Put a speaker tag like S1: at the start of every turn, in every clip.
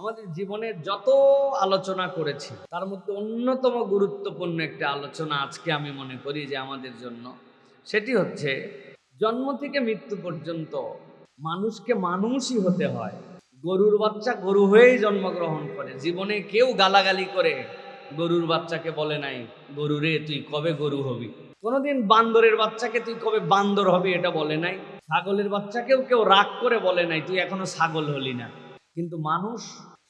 S1: আমাদের জীবনের যত আলোচনা করেছি তার মধ্যে অন্যতম গুরুত্বপূর্ণ একটা আলোচনা আজকে আমি মনে করি যে আমাদের জন্য, সেটি হচ্ছে জন্ম থেকে মৃত্যু পর্যন্ত মানুষকে মানুষই হতে হয়। গরুর বাচ্চা গরু হয়েই জন্মগ্রহণ করে। জীবনে কেউ গালাগালি করে গরুর বাচ্চাকে বলে নাই, গরু রে তুই কবে গরু হবি। কোনোদিন বান্দরের বাচ্চাকে তুই কবে বান্দর হবি এটা বলে নাই। ছাগলের বাচ্চাকেও কেউ রাগ করে বলে নাই তুই এখনো ছাগল হলি না। কিন্তু মানুষ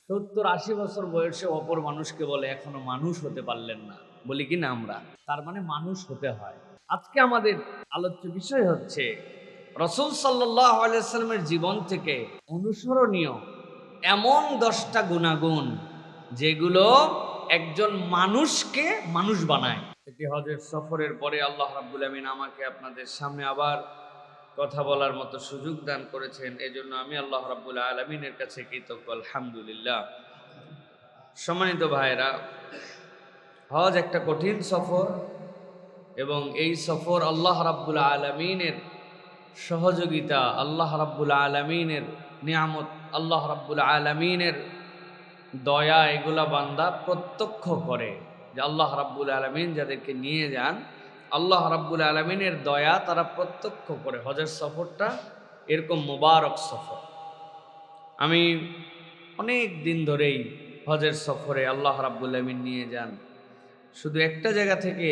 S1: 70-80 বছর বয়সে অপর মানুষকে বলে এখনো মানুষ হতে পারলেন না। বলি কি না আমরা? তার মানে মানুষ হতে হয়। আজকে আমাদের আলোচ্য বিষয় হচ্ছে রাসূল সাল্লাল্লাহু আলাইহি ওয়াসাল্লামের জীবন থেকে অনুসরণীয় এমন 10টা গুণাগুণ যেগুলো একজন মানুষকে মানুষ বানায়। এটি হজের সফরের পরে আল্লাহ রাব্বুল আমিন আমাকে আপনাদের সামনে আবার কথা বলার মতো সুযোগ দান করেছেন, এজন্য আমি আল্লাহ রাব্বুল আলামিনের কাছে কৃতজ্ঞ, আলহামদুলিল্লাহ। সম্মানিত ভাইরা, হজ একটা কঠিন সফর এবং এই সফর আল্লাহ রাব্বুল আলামিনের সহযোগিতা, আল্লাহ রাব্বুল আলামিনের নিয়ামত, আল্লাহ রাব্বুল আলামিনের দয়া, এগুলা বান্দা প্রত্যক্ষ করে যে আল্লাহ রাব্বুল আলামিন যাদেরকে নিয়ে যান, আল্লাহ রাব্বুল আলামিনের দয়া তারা প্রত্যক্ষ করে। হজের সফরটা এরকম মোবারক সফর। আমি অনেক দিন ধরেই হজের সফরে আল্লাহ রাব্বুল আলামিন নিয়ে যান। শুধু একটা জায়গা থেকে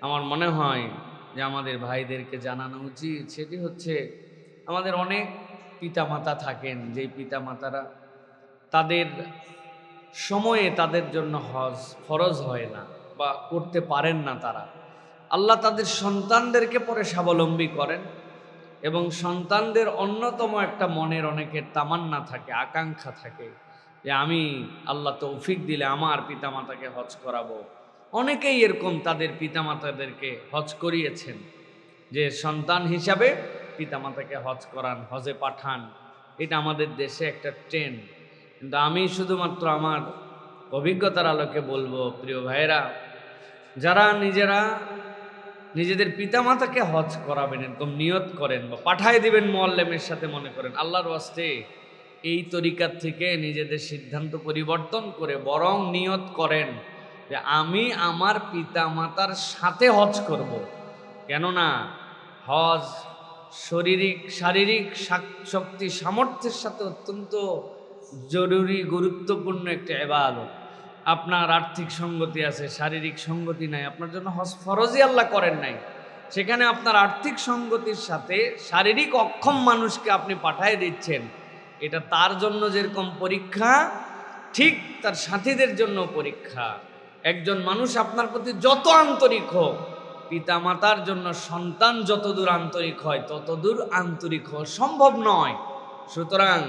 S1: আমার মনে হয় যে আমাদের ভাইদেরকে জানানো উচিত, সেটি হচ্ছে আমাদের অনেক পিতামাতা থাকেন, যেই পিতামাতারা তাদের সময়ে তাদের জন্য হজ ফরজ হয় না বা করতে পারেন না। তারা আল্লাহ তাদের সন্তানদেরকে পরে স্বাবলম্বী করেন এবং সন্তানদের অন্যতম একটা মনের অনেকের তামান্না থাকে, আকাঙ্ক্ষা থাকে যে আমি আল্লাহ তৌফিক দিলে আমার পিতামাতাকে হজ করাবো। অনেকেই এরকম তাদের পিতামাতাদেরকে হজ করিয়েছেন, যে সন্তান হিসাবে পিতামাতাকে হজ করান, হজে পাঠান। এটা আমাদের দেশে একটা ট্রেন্ড। কিন্তু আমি শুধুমাত্র আমার অভিজ্ঞতার আলোকে বলবো, প্রিয় ভাইয়েরা, যারা নিজেদের পিতামাতাকে হজ করাবেন, এরকম নিয়ত করেন বা পাঠায় দিবেন মুআল্লিমের সাথে, মনে করেন আল্লাহর ওয়াস্তে এই তরিকার থেকে নিজেদের সিদ্ধান্ত পরিবর্তন করে বরং নিয়ত করেন যে আমি আমার পিতামাতার সাথে হজ করব। কেননা হজ শারীরিক শক্তি সামর্থ্যের সাথে অত্যন্ত জরুরি, গুরুত্বপূর্ণ একটা ইবাদত। আপনার আর্থিক সঙ্গতি আছে, শারীরিক সঙ্গতি নাই, আপনার জন্য হজ ফরজই আল্লাহ করেন নাই। সেখানে আপনার আর্থিক সঙ্গতির সাথে শারীরিক অক্ষম মানুষকে আপনি পাঠিয়ে দিচ্ছেন। এটা তার জন্য যেরকম পরীক্ষা, ঠিক তার সাথীদের জন্য পরীক্ষা। একজন মানুষ আপনার প্রতি যত আন্তরিক হোক, পিতামাতার জন্য সন্তান যতদূর আন্তরিক হয় ততদূর আন্তরিক হওয়া সম্ভব নয়। সুতরাং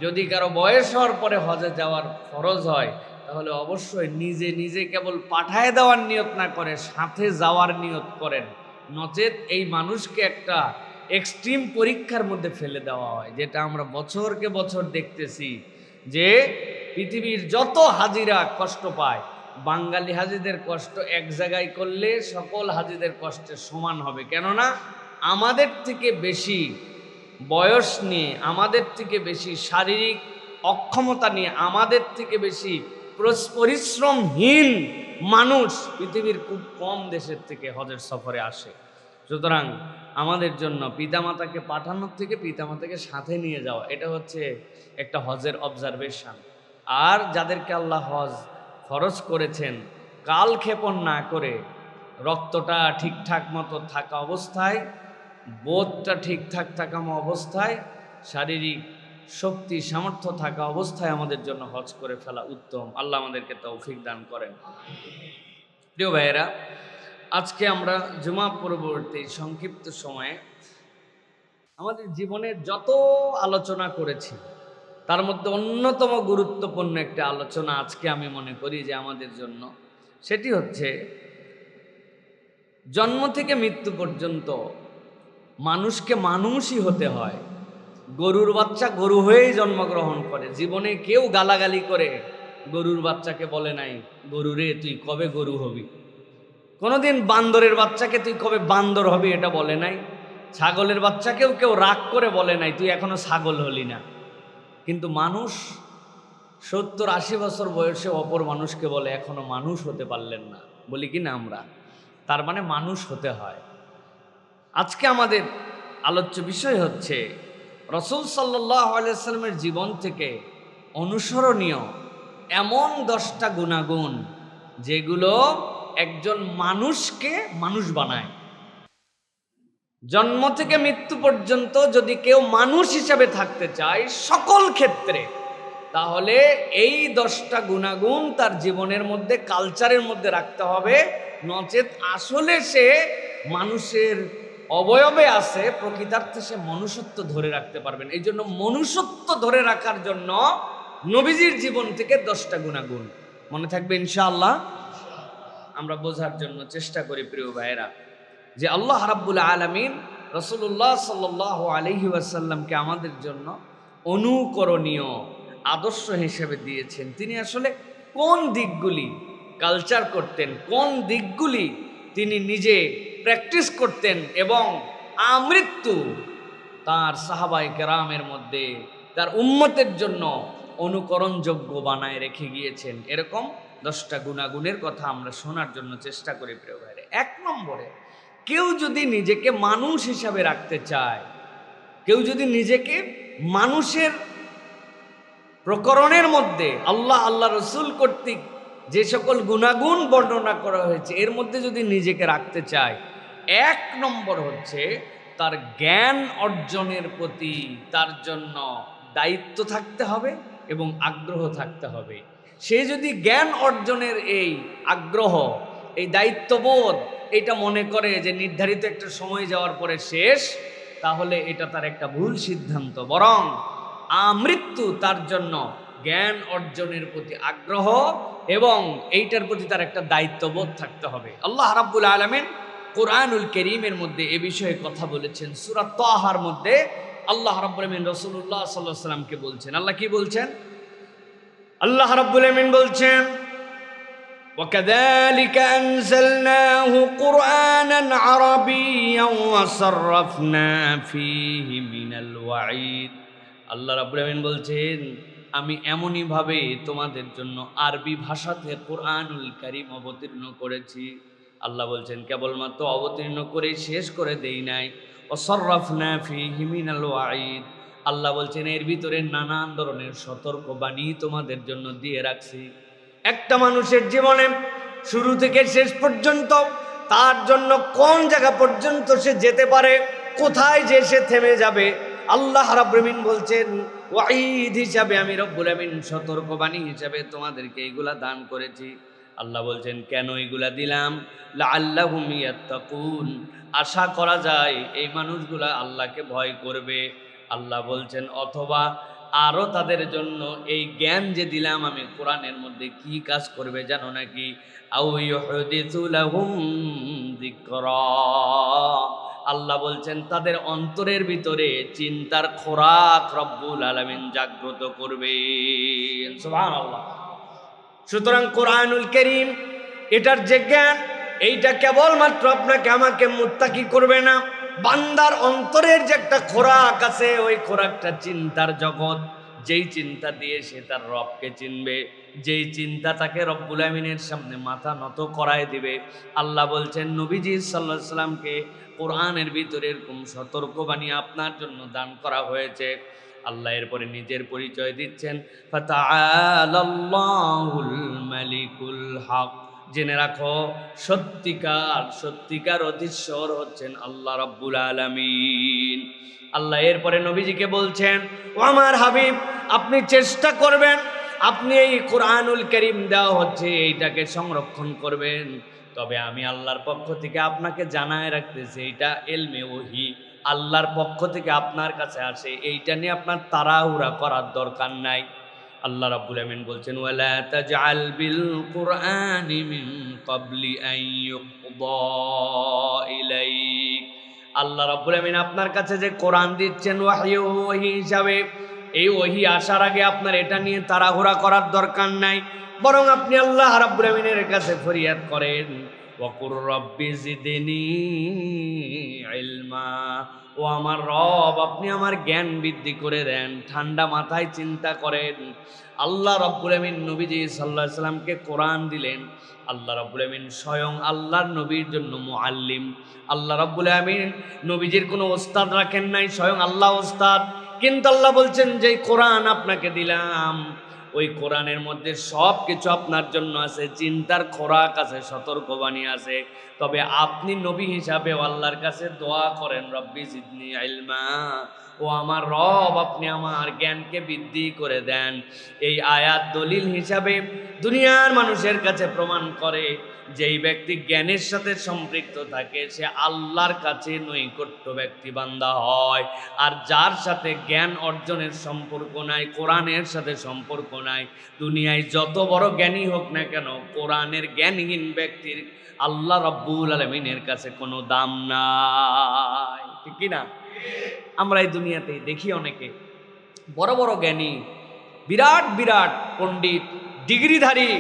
S1: যদি কারো বয়স হওয়ার পরে হজে যাওয়ার ফরজ হয়, তাহলে অবশ্যই নিজে নিজে কেবল পাঠায় দেওয়ার নিয়ত না করে সাথে যাওয়ার নিয়ত করেন। নচেত এই মানুষকে একটা এক্সট্রিম পরীক্ষার মধ্যে ফেলে দেওয়া হয়, যেটা আমরা বছরকে বছর দেখতেছি যে পৃথিবীর যত হাজিরা কষ্ট পায়, বাঙালি হাজিদের কষ্ট এক জায়গায় করলে সকল হাজিদের কষ্টের সমান হবে। কেননা আমাদের থেকে বেশি বয়স নিয়ে, আমাদের থেকে বেশি শারীরিক অক্ষমতা নিয়ে, আমাদের থেকে বেশি পরিশ্রমহীন মানুষ পৃথিবীর খুব কম দেশের থেকে হজের সফরে আসে। সুতরাং আমাদের জন্য পিতামাতাকে পাঠানোর থেকে পিতামাতাকে সাথে নিয়ে যাওয়া, এটা হচ্ছে একটা হজের অবজারভেশন। আর যাদেরকে আল্লাহ হজ ফরজ করেছেন, কালক্ষেপণ না করে, রক্তটা ঠিকঠাক মতো থাকা অবস্থায়, বোধটা ঠিকঠাক থাকা অবস্থায়, শারীরিক শক্তি সামর্থ্য থাকা অবস্থায় আমাদের জন্য হজ করে ফেলা উত্তম। আল্লাহ আমাদেরকে তৌফিক দান করেন। প্রিয় ভাইয়েরা, আজকে আমরা জুমা পরবর্তী সংক্ষিপ্ত সময়ে আমাদের জীবনের যত আলোচনা করেছি তার মধ্যে অন্যতম গুরুত্বপূর্ণ একটা আলোচনা আজকে আমি মনে করি যে আমাদের জন্য, সেটি হচ্ছে জন্ম থেকে মৃত্যু পর্যন্ত মানুষকে মানুষই হতে হয়। গরুর বাচ্চা গরু হয়েই জন্মগ্রহণ করে। জীবনে কেউ গালাগালি করে গরুর বাচ্চাকে বলে নাই, গরু রে তুই কবে গরু হবি। কোনোদিন বান্দরের বাচ্চাকে তুই কবে বান্দর হবি এটা বলে নাই। ছাগলের বাচ্চাকেও কেউ রাগ করে বলে নাই তুই এখনো ছাগল হলি না। কিন্তু মানুষ 70-80 বছর বয়সে অপর মানুষকে বলে এখনো মানুষ হতে পারলেন না, বলি কি না আমরা? তার মানে মানুষ হতে হয়। আজকে আমাদের আলোচ্য বিষয় হচ্ছে রাসূল সাল্লাল্লাহু আলাইহি ওয়াসাল্লামের জীবন থেকে অনুসরণীয় এমন 10টা গুণাগুণ যেগুলো একজন মানুষকে মানুষ বানায়। জন্ম থেকে মৃত্যু পর্যন্ত যদি কেউ মানুষ হিসাবে থাকতে চায় সকল ক্ষেত্রে, তাহলে এই 10টা গুণাগুণ তার জীবনের মধ্যে, কালচারের মধ্যে রাখতে হবে। নচেত আসলে সে মানুষের অবয়বে আছে, প্রকৃতার্থে সে মনুষ্যত্ব ধরে রাখতে পারবেন। এই জন্য মনুষ্যত্ব ধরে রাখার জন্য নবীজির জীবন থেকে 10টা গুণাগুণ মনে থাকবে ইনশাআল্লাহ। আমরা বোঝার জন্য চেষ্টা করি প্রিয় ভাইয়েরা, যে আল্লাহ রাব্বুল আলামিন রাসূলুল্লাহ সাল্লাল্লাহু আলাইহি ওয়াসাল্লামকে আমাদের জন্য অনুকরণীয় আদর্শ হিসেবে দিয়েছেন। তিনি আসলে কোন দিকগুলি কালচার করতেন, কোন দিকগুলি তিনি নিজে প্র্যাকটিস করতেন এবং আমৃত্যু তার সাহাবায়ে কেরামের মধ্যে তার উম্মতের জন্য অনুকরণযোগ্য বানায় রেখে গিয়েছেন, এরকম 10টা গুণাগুণের কথা আমরা শোনার জন্য চেষ্টা করি প্রিয় ভাইরা। 1 নম্বরে, কেউ যদি নিজেকে মানুষ হিসাবে রাখতে চায়, কেউ যদি নিজেকে মানুষের প্রকরণের মধ্যে আল্লাহ রসুল কর্তৃক যে সকল গুণাগুণ বর্ণনা করা হয়েছে এর মধ্যে যদি নিজেকে রাখতে চায়, 1 নম্বর হচ্ছে তার জ্ঞান অর্জনের প্রতি তার জন্য দায়িত্ব থাকতে হবে এবং আগ্রহ থাকতে হবে। সে যদি জ্ঞান অর্জনের এই আগ্রহ, এই দায়িত্ববোধ এটা মনে করে যে নির্ধারিত একটা সময় যাওয়ার পরে শেষ, তাহলে এটা তার একটা ভুল সিদ্ধান্ত। বরং আমৃত্যু তার জন্য জ্ঞান অর্জনের প্রতি আগ্রহ এবং এইটার প্রতি তার একটা দায়িত্ববোধ থাকতে হবে। আল্লাহ রাব্বুল আলামিন কোরআনুল কারীমের মধ্যে এ বিষয়ে কথা বলেছেন। সূরা তাহার মধ্যে আল্লাহ রাব্বুল আলামিন রাসূলুল্লাহ সাল্লাল্লাহু আলাইহি ওয়াসাল্লামকে বলছেন। আল্লাহ কি বলছেন? আল্লাহ রাব্বুল আলামিন বলছেন, وَكَذَلِكَ أَنزَلْنَاهُ قُرْآنًا عَرَبِيًّا وَصَرَّفْنَا فِيهِ مِنَ الْوَعِيدِ। আল্লাহ রাব্বুল আলামিন বলছেন, আমি এমনই ভাবে তোমাদের জন্য আরবি ভাষাতে কোরআনুল কারীম অবতীর্ণ করেছি। আল্লাহ বলছেন কেবলমাত্র অবতীর্ণ করে শেষ করে দেই নাই, ওয়াসাররাফনা ফীহি মিনাল ওয়াঈদ। আল্লাহ বলছেন এর ভিতরে নানান ধরনের সতর্কবাণী তোমাদের জন্য দিয়ে রাখছি। একটা মানুষের জীবনে শুরু থেকে শেষ পর্যন্ত তার জন্য কোন জায়গা পর্যন্ত সে যেতে পারে, কোথায় যে সে থেমে যাবে, আল্লাহ রাব্বুল আলামিন বলছেন ওয়াঈদ হিসাবে আমি রব্বুল আলামিন সতর্কবাণী হিসাবে তোমাদেরকে এইগুলা দান করেছি। আল্লাহ বলছেন কেন এগুলা দিলাম? লাআল্লাহুম ইয়াত্তাকুন, আশা করা যায় এই মানুষগুলা আল্লাহকে ভয় করবে। আল্লাহ বলছেন অথবা আরো তাদের জন্য এই জ্ঞান যে দিলাম আমি কোরআনের মধ্যে কি কাজ করবে জানো নাকি? আও ইউহদিসু লাহুম যিকরা, আল্লাহ বলছেন তাদের অন্তরের ভিতরে চিন্তার খোরাক রব্বুল আলামিন জাগ্রত করবেন। সুবহানাল্লাহ। সুতরাং কোরআনুল কারীম এটার যে জ্ঞান, এইটা কেবলমাত্র আপনাকে আমাকে মুত্তাকি করবে না, বান্দার অন্তরের যে একটা খোরাক আছে ওই খোরাকটা চিন্তার জগৎ, যেই চিন্তা দিয়ে সে তার রবকে চিনবে, যেই চিন্তা তাকে রব্বুল আমিনের সামনে মাথা নত করায় দিবে। আল্লাহ বলছেন নবীজি সাল্লাল্লাহু আলাইহি সাল্লামকে কোরআনের ভিতরে এরকম সতর্কবাণী আপনার জন্য দান করা হয়েছে। আল্লাহ এরপরে নিজের পরিচয় দিচ্ছেন, ফাতাআলাল্লাহুল মালিকুল হক। জেনে রাখো সত্যিকার অধীশ্বর হচ্ছেন আল্লাহ রাব্বুল আলামিন। আল্লাহ এরপরে নবীজিকে বলছেন, ও আমার হাবিব, আপনি চেষ্টা করবেন, আপনি এই কোরআনুল কারীম দেওয়া হচ্ছে এইটাকে সংরক্ষণ করবেন। তবে আমি আল্লাহর পক্ষ থেকে আপনাকে জানায় রাখতেছি এটা ইলমে ওহী, আল্লাহর পক্ষ থেকে আপনার কাছে আসে, এইটা নিয়ে আপনার তাড়াহুড়া করার দরকার নাই। আল্লাহ রাব্বুল আমিন বলছেন ওয়ালা তাজআল বিল কুরআনি মিন ক্বাবলি আন ইউকদা ইলাইক। আল্লাহ রাব্বুল আমিন আপনার কাছে যে কোরআন দিচ্ছেন ওহী হিসাবে, এই ওহী আসার আগে আপনার এটা নিয়ে তাড়াহুড়া করার দরকার নাই, বরং আপনি আল্লাহ রাব্বুল আমিনের কাছে ফরিয়াদ করেন ওয়াকুর রব্বি জিদনি ইলমা, ও আমার রব আপনি আমার জ্ঞান বৃদ্ধি করে দেন। ঠান্ডা মাথায় চিন্তা করেন, আল্লাহ রাব্বুল আমিন নবীজি সাল্লাল্লাহু আলাইহি সাল্লামকে কোরআন দিলেন। আল্লাহ রাব্বুল আমিন স্বয়ং আল্লাহর নবীর জন্য মুআল্লিম। আল্লাহ রাব্বুল আমিন নবীজির কোনো ওস্তাদ রাখেন নাই, স্বয়ং আল্লাহ ওস্তাদ। কিন্তু আল্লাহ বলছেন যে কোরআন আপনাকে দিলাম, ওই কোরআনের মধ্যে সব কিছু আপনার জন্য আছে, চিন্তার খোরাক আছে, সতর্কবাণী আছে। তবে আপনি নবী হিসাবে আল্লাহর কাছে দোয়া করেন, রব্বি জিদনি ইলমা, ও আমার রব আপনি আমার জ্ঞানকে বৃদ্ধি করে দেন। এই আয়াত দলিল হিসাবে দুনিয়ার মানুষের কাছে প্রমাণ করে যেই ব্যক্তি জ্ঞানের সাথে সম্পৃক্ত থাকে সে আল্লাহর কাছে নৈকট্য ব্যক্তি বান্দা হয়। আর যার সাথে জ্ঞান অর্জনের সম্পর্ক নাই, কোরআনের সাথে সম্পর্ক নাই, দুনিয়ায় যত বড় জ্ঞানী হোক না কেন, কোরআনের জ্ঞানহীন ব্যক্তির আল্লাহ রাব্বুল আলামিনের কাছে কোনো দাম নাই। ঠিক কি না? আমরা এই দুনিয়াতেই দেখি অনেকে বড় বড় জ্ঞানী, বিরাট বিরাট পণ্ডিত, ডিগ্রিধারী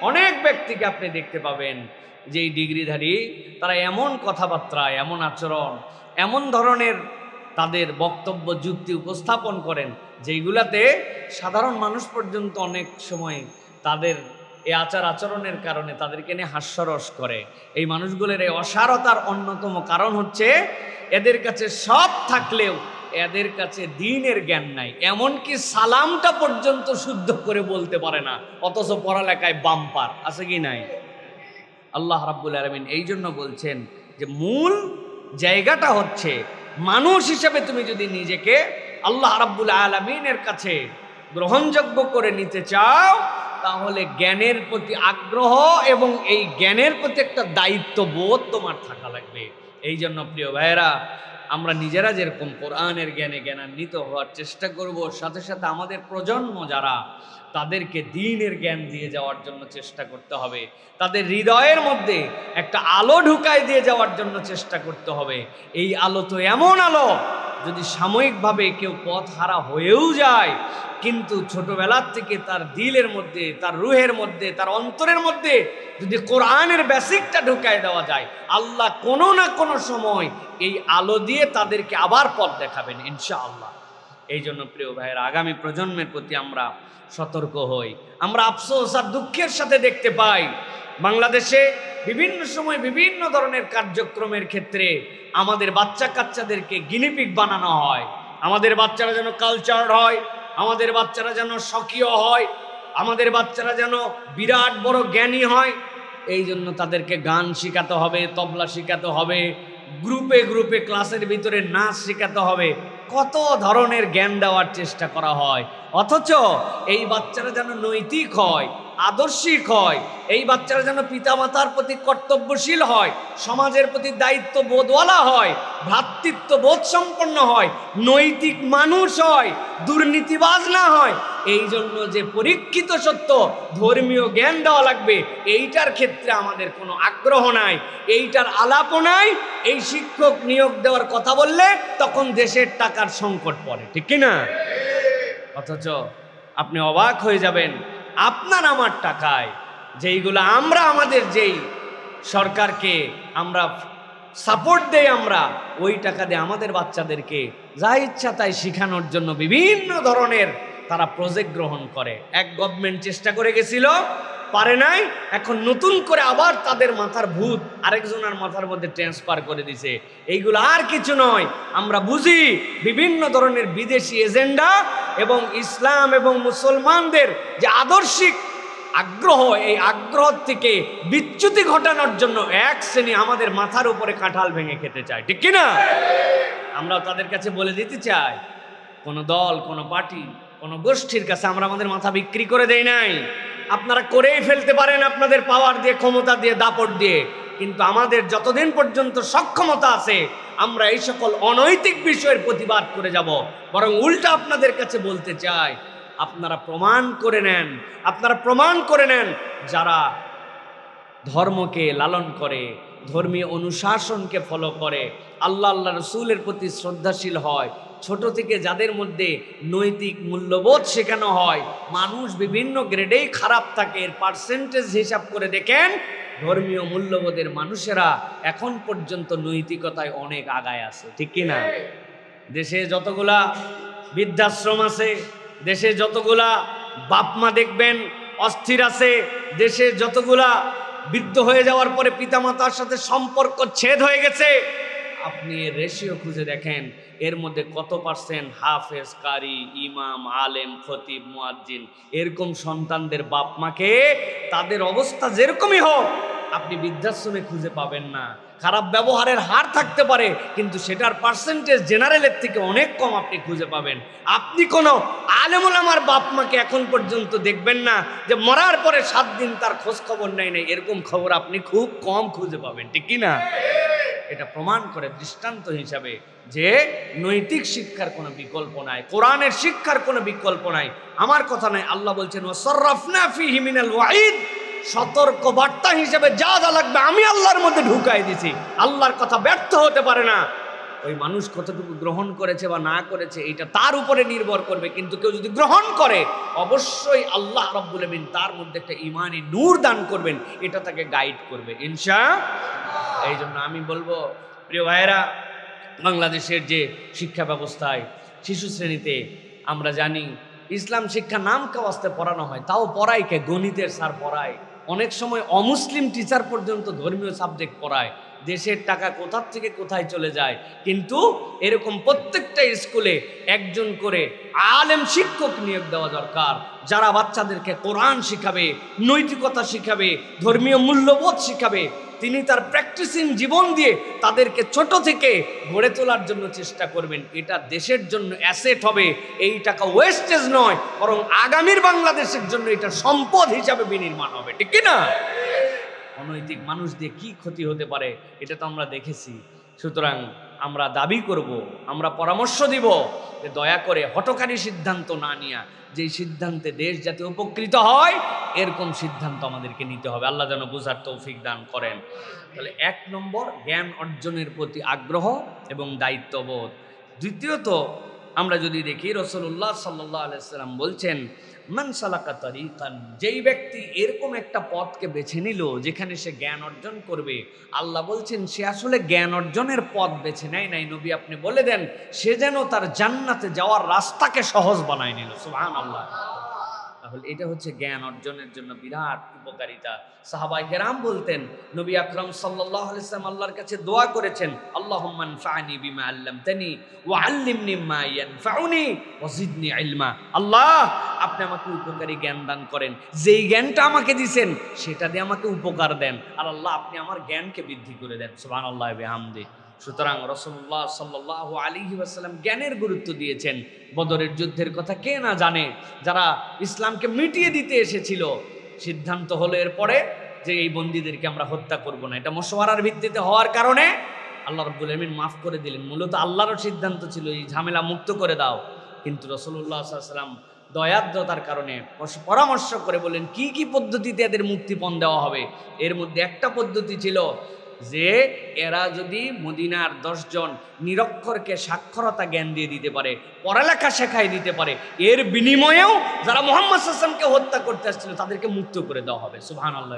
S1: অনেক ব্যক্তিকে আপনি দেখতে পাবেন যে এই ডিগ্রিধারী তারা এমন কথাবার্তা, এমন আচরণ, এমন ধরনের তাদের বক্তব্য যুক্তি উপস্থাপন করেন যেইগুলাতে সাধারণ মানুষ পর্যন্ত অনেক সময় তাদের এই আচার আচরণের কারণে তাদেরকে নিয়ে হাস্যরস করে। এই মানুষগুলোর এই অসারতার অন্যতম কারণ হচ্ছে এদের কাছে সব থাকলেও এদের কাছে দ্বীনের জ্ঞান নাই, এমনকি সালামটা পর্যন্ত শুদ্ধ করে বলতে পারে না, অথচ পড়ালেখায় বাম্পার আছে কি নাই? আল্লাহ রাব্বুল আলামিন এই জন্য বলছেন যে মূল জায়গাটা হচ্ছে মানুষ হিসেবে তুমি যদি নিজেকে আল্লাহ রাব্বুল আলামিনের কাছে গ্রহণযোগ্য করে নিতে চাও, তাহলে জ্ঞানের প্রতি আগ্রহ এবং এই জ্ঞানের প্রতি একটা দায়িত্ববোধ তোমার থাকা লাগবে। এই জন্য প্রিয় ভাইয়েরা, আমরা নিজেরা যেরকম কোরআনের জ্ঞানে জ্ঞানান্বিত হওয়ার চেষ্টা করব, সাথে সাথে আমাদের প্রজন্ম যারা তাদেরকে দ্বীনের জ্ঞান দিয়ে যাওয়ার জন্য চেষ্টা করতে হবে। তাদের হৃদয়ের মধ্যে একটা আলো ঢুকায় দিয়ে যাওয়ার জন্য চেষ্টা করতে হবে। এই আলো তো এমন আলো, যদি সাময়িকভাবে কেউ পথ হারা হয়েও যায়, কিন্তু ছোটবেলার থেকে তার দিলের মধ্যে, তার রুহের মধ্যে, তার অন্তরের মধ্যে যদি কোরআনের বেসিকটা ঢুকায় দেওয়া যায়, আল্লাহ কোনো না কোনো সময় এই আলো দিয়ে তাদেরকে আবার পথ দেখাবেন ইনশাআল্লাহ। এই জন্য প্রিয় ভাইয়েরা, আগামী প্রজন্মের প্রতি আমরা সতর্ক হই। আমরা আফসোস আর দুঃখের সাথে দেখতে পাই বাংলাদেশে বিভিন্ন সময় বিভিন্ন ধরনের কার্যক্রমের ক্ষেত্রে আমাদের বাচ্চা কাচ্চাদেরকে গিনিপিগ বানানো হয়। আমাদের বাচ্চারা যেন কালচার্ড হয়, আমাদের বাচ্চারা যেন স্বকীয় হয়, আমাদের বাচ্চারা যেন বিরাট বড় জ্ঞানী হয়। এই জন্য তাদেরকে গান শেখাতে হবে, তবলা শেখাতে হবে, গ্রুপে গ্রুপে ক্লাসের ভিতরে নাচ শেখাতে হবে, কত ধরনের জ্ঞান দেওয়ার চেষ্টা করা হয়। অথচ এই বাচ্চারা যেন নৈতিক হয়, আদর্শিক হয়, এই বাচ্চারা যেন পিতামাতার প্রতি কর্তব্যশীল হয়, সমাজের প্রতি দায়িত্ব বোধওয়ালা হয়, ভ্রাতৃত্ব বোধ সম্পন্ন হয়, নৈতিক মানুষ হয়, দুর্নীতিবাজ না হয়। এই জন্য যে পরীক্ষিত সত্য ধর্মীয় জ্ঞান দেওয়া লাগবে, এইটার ক্ষেত্রে আমাদের কোনো আগ্রহ নাই, এইটার আলাপও নাই। এই শিক্ষক নিয়োগ দেওয়ার কথা বললে তখন দেশের টাকার সংকট পড়ে, ঠিক কিনা? অথচ আপনি অবাক হয়ে যাবেন, আপনার আমার টাকায় যেইগুলো আমরা আমাদের যেই সরকারকে আমরা সাপোর্ট দেই, আমরা ওই টাকা দিয়ে আমাদের বাচ্চাদেরকে যা ইচ্ছা তাই শেখানোর জন্য বিভিন্ন ধরনের তারা প্রজেক্ট গ্রহণ করে। এক গভর্নমেন্ট চেষ্টা করে গেছিল, পারে নাই, এখন নতুন করে আবার তাদের মাথার ভূত আরেকজনের মাথার মধ্যে ট্রান্সফার করে দিছে। এইগুলো আর কিছু নয়, আমরা বুঝি বিভিন্ন ধরনের বিদেশি এজেন্ডা এবং ইসলাম এবং মুসলমানদের যে আদর্শিক আগ্রহ, এই আগ্রহ থেকে বিচ্যুতি ঘটানোর জন্য এক শ্রেণী আমাদের মাথার উপরে কাঁঠাল ভেঙে খেতে চায়, ঠিক কিনা? আমরা তাদের কাছে বলে দিতে চাই, কোনো দল, কোনো পার্টি, কোনো গোষ্ঠীর কাছে আমরা আমাদের মাথা বিক্রি করে দেই নাই। আপনারা করেই ফেলতে পারেন আপনাদের পাওয়ার দিয়ে, ক্ষমতা দিয়ে, দাপট দিয়ে, কিন্তু আমাদের যতদিন পর্যন্ত সক্ষমতা আছে আমরা এই সকল অনৈতিক বিষয়ের প্রতিবাদ করে যাব। বরং উল্টা আপনাদের কাছে বলতে চাই, আপনারা প্রমাণ করে নেন, আপনারা প্রমাণ করে নেন যারা ধর্মকে লালন করে, ধর্মীয় অনুশাসনকে ফলো করে, আল্লাহ রসুলের প্রতি শ্রদ্ধাশীল হয়, ছোট থেকে যাদের মধ্যে নৈতিক মূল্যবোধ শেখানো হয়, মানুষ বিভিন্ন গ্রেডেই খারাপ থাকে, এর পার্সেন্টেজ হিসাব করে দেখেন ধর্মীয় মূল্যবোধের মানুষেরা এখন পর্যন্ত নৈতিকতায় অনেক আগায় আছে, ঠিক কি না? দেশে যতগুলা বৃদ্ধাশ্রম আছে, দেশে যতগুলা বাপ মা দেখবেন অস্থির আছে, দেশে যতগুলা বৃদ্ধ হয়ে যাওয়ার পরে পিতামাতার সাথে সম্পর্ক ছেদ হয়ে গেছে, আপনি এর রেশিও খুঁজে দেখেন, এর মধ্যে কত পার্সেন্ট হাফেজ, কারি, ইমাম, আলেম, খতিব, মুয়াজ্জিন এরকম সন্তানদের বাপ মাকে তাদের অবস্থা যেরকমই হোক আপনি বৃদ্ধাশ্রমে খুঁজে পাবেন না। খারাপ ব্যবহারের হার থাকতে পারে, কিন্তু সেটার পার্সেন্টেজ জেনারেলের থেকে অনেক কম আপনি খুঁজে পাবেন। আপনি কোনো আলেম ওলামার বাপ মাকে এখন পর্যন্ত দেখবেন না যে মরার পরে 7 দিন তার খোঁজ খবর নেয়, এরকম খবর আপনি খুব কম খুঁজে পাবেন, ঠিক কি না? এটা প্রমাণ করে দৃষ্টান্ত হিসাবে যে নৈতিক শিক্ষার কোনো বিকল্প নাই, কোরআনের শিক্ষার কোনো বিকল্প নাই। আমার কথা নাই, আল্লাহ বলছেন ওয়াসাররাফনা ফীহি মিনাল ওয়াঈদ, সতর্ক বার্তা হিসেবে যা যা লাগবে আমি আল্লাহর মধ্যে ঢুকাই দিছি। আল্লাহর কথা ব্যর্থ হতে পারে না। ওই মানুষ কতটুকু গ্রহণ করেছে বা না করেছে এটা তার উপরে নির্ভর করবে, কিন্তু কেউ যদি গ্রহণ করে অবশ্যই আল্লাহ রাব্বুল আমিন তার মধ্যে একটা ঈমানি নূর দান করবেন, এটা তাকে গাইড করবে ইনশাআল্লাহ। এই জন্য আমি বলবো প্রিয় ভাইয়েরা, বাংলাদেশের যে শিক্ষা ব্যবস্থায় শিশু শ্রেণীতে আমরা জানি ইসলাম শিক্ষা নাম কাওয়াস্তে পড়ানো হয়, তাও পড়ায় কে? গণিতের স্যার পড়ায়, অনেক সময় অমুসলিম টিচার পর্যন্ত ধর্মীয় সাবজেক্ট পড়ায়। দেশের টাকা কোথার থেকে কোথায় চলে যায়, কিন্তু এরকম প্রত্যেকটা স্কুলে একজন করে আলেম শিক্ষক নিয়োগ দেওয়া দরকার, যারা বাচ্চাদেরকে কোরআন শিখাবে, নৈতিকতা শিখাবে, ধর্মীয় মূল্যবোধ শিখাবে। তিনি তার প্র্যাকটিসিং জীবন দিয়ে তাদেরকে ছোট থেকে গড়ে তোলার জন্য চেষ্টা করবেন। এটা দেশের জন্য অ্যাসেট হবে, এই টাকা ওয়েস্টেজ নয়, বরং আগামীর বাংলাদেশের জন্য এটা সম্পদ হিসাবে বিনির্মাণ হবে, ঠিক কি না? অনৈতিক মানুষ দিয়ে কি ক্ষতি হতে পারে এটা তো আমরা দেখেছি। সুতরাং আমরা দাবি করব, আমরা পরামর্শ দিব যে দয়া করে হঠকারী সিদ্ধান্ত না নিয়া যেই সিদ্ধান্তে দেশ যাতে উপকৃত হয় এরকম সিদ্ধান্ত আমাদেরকে নিতে হবে। আল্লাহ যেন বুঝার তৌফিক দান করেন। তাহলে 1 নম্বর জ্ঞান অর্জনের প্রতি আগ্রহ এবং দায়িত্ববোধ। দ্বিতীয়ত আমরা যদি দেখি রাসূলুল্লাহ সাল্লাল্লাহু আলাইহি সাল্লাম বলছেন মান সালাকা তারিকান, যেই ব্যক্তি এরকম একটা পথকে বেছে নিল যেখানে সে জ্ঞান অর্জন করবে, আল্লাহ বলছেন সে আসলে জ্ঞান অর্জনের পথ বেছে নেয় নাই, নবী আপনি বলে দেন সে যেন তার জান্নাতে যাওয়ার রাস্তাকে সহজ বানায় নিল। সুবহানাল্লাহ। তাহলে এটা হচ্ছে জ্ঞান অর্জনের জন্য বিরাট উপকারিতা। সাহাবায়ে কেরাম বলতেন নবী আকরাম সাল্লাল্লাহু আলাইহি ওয়াসাল্লাম আল্লাহর কাছে দোয়া করেছেন, আল্লাহুম্মা আনফা'নি বিমা আল্লামতানি ওয়া আল্লিমনি মা ইয়ানফাউনি ওয়া জিদনি ইলমা। আল্লাহ আপনি আমাকে উপকারী জ্ঞান দান করেন, যেই জ্ঞানটা আমাকে দিবেন সেটা দিয়ে আমাকে উপকার দেন, আর আল্লাহ আপনি আমার জ্ঞানকে বৃদ্ধি করে দেন। সুবহানাল্লাহি ওয়া বিহামদিহি। সুতরাং রাসূলুল্লাহ সাল্লাল্লাহু আলাইহি ওয়াসাল্লাম জ্ঞানের গুরুত্ব দিয়েছেন। বদরের যুদ্ধের কথা কে না জানে, যারা ইসলামকে মিটিয়ে দিতে এসেছিল, সিদ্ধান্ত হলো এরপরে যে এই বন্দীদেরকে আমরা হত্যা করব না। এটা মশওয়ারার ভিত্তিতে হওয়ার কারণে আল্লাহ রাব্বুল আমিন মাফ করে দিলেন। মূলত আল্লাহরও সিদ্ধান্ত ছিল এই ঝামেলা মুক্ত করে দাও, কিন্তু রাসূলুল্লাহ সাল্লাল্লাহু আলাইহি ওয়াসাল্লাম দয়াদ্রতার কারণে পরামর্শ করে বলেন কি কি পদ্ধতিতে এদের মুক্তিপণ দেওয়া হবে। এর মধ্যে একটা পদ্ধতি ছিল যে এরা যদি মদিনার 10 জন নিরক্ষরকে সাক্ষরতা জ্ঞান দিয়ে দিতে পারে, পড়ালেখা শেখাই দিতে পারে, এর বিনিময়েও যারা মুহাম্মদ সাল্লাল্লাহু আলাইহি ওয়াসাল্লামকে হত্যা করতে আসছিল তাদেরকে মুক্ত করে দেওয়া হবে। সুবহানাল্লাহ।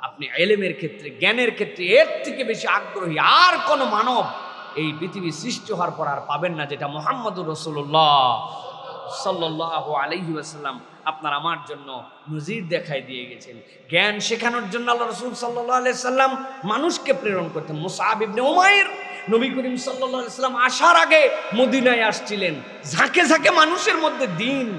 S1: আপনি ইলমের ক্ষেত্রে, জ্ঞানের ক্ষেত্রে এর থেকে বেশি আগ্রহী আর কোনো মানব এই পৃথিবী সৃষ্টি হওয়ার পর আর পাবেন না, যেটা মুহাম্মদুর রাসূলুল্লাহ সাল্লাল্লাহু আলাইহি ওয়াসাল্লাম আপনার আমার জন্য নজির দেখাই দিয়ে গেছেন। জ্ঞান শেখানোর জন্য আল্লাহ রাসূল সাল্লাল্লাহু আলাইহি সাল্লাম মানুষকে প্রেরণ করতেন। মুসআব ইবনে উমাইর নবী করিম সাল্লাল্লাহু আলাইহি সাল্লাম আসার আগে মদিনায় আসছিলেন, ঝাঁকে ঝাঁকে মানুষের মধ্যে দ্বীন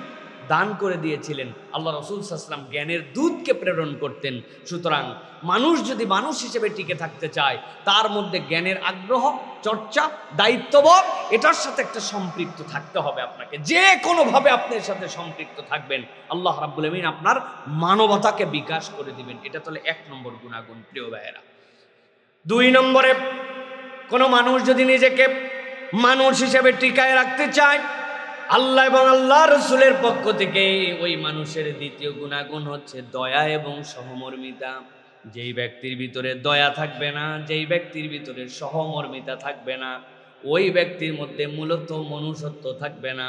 S1: দান করে দিয়েছিলেন। আল্লাহ রাসূল সাল্লাল্লাহু আলাইহি সাল্লাম জ্ঞানের দূতকে প্রেরণ করতেন। সুতরাং মানুষ যদি মানুষ হিসেবে টিকে থাকতে চায় তার মধ্যে জ্ঞানের আগ্রহ, চর্চা, দায়িত্ববোধ এটার সাথে একটা সম্পৃক্ত থাকতে হবে। আপনাকে যে কোনোভাবে আপনার সাথে সম্পৃক্ত থাকবেন, আল্লাহ রাব্বুল আমিন আপনার মানবতাকে বিকাশ করে দিবেন। এটা তাহলে 1 নম্বর গুণাগুণ প্রিয় ভাইয়েরা। 2 নম্বরে কোনো মানুষ যদি নিজেকে মানুষ হিসেবে টিকায় রাখতে চায়, আল্লাহ এবং আল্লাহ রসুলের পক্ষ থেকে ওই মানুষের দ্বিতীয় গুণাগুণ হচ্ছে দয়া এবং সহমর্মিতা। যেই ব্যক্তির ভিতরে দয়া থাকবে না, যেই ব্যক্তির ভিতরে সহমর্মিতা থাকবে না, ওই ব্যক্তির মধ্যে মূলত মনুষ্যত্ব থাকবে না,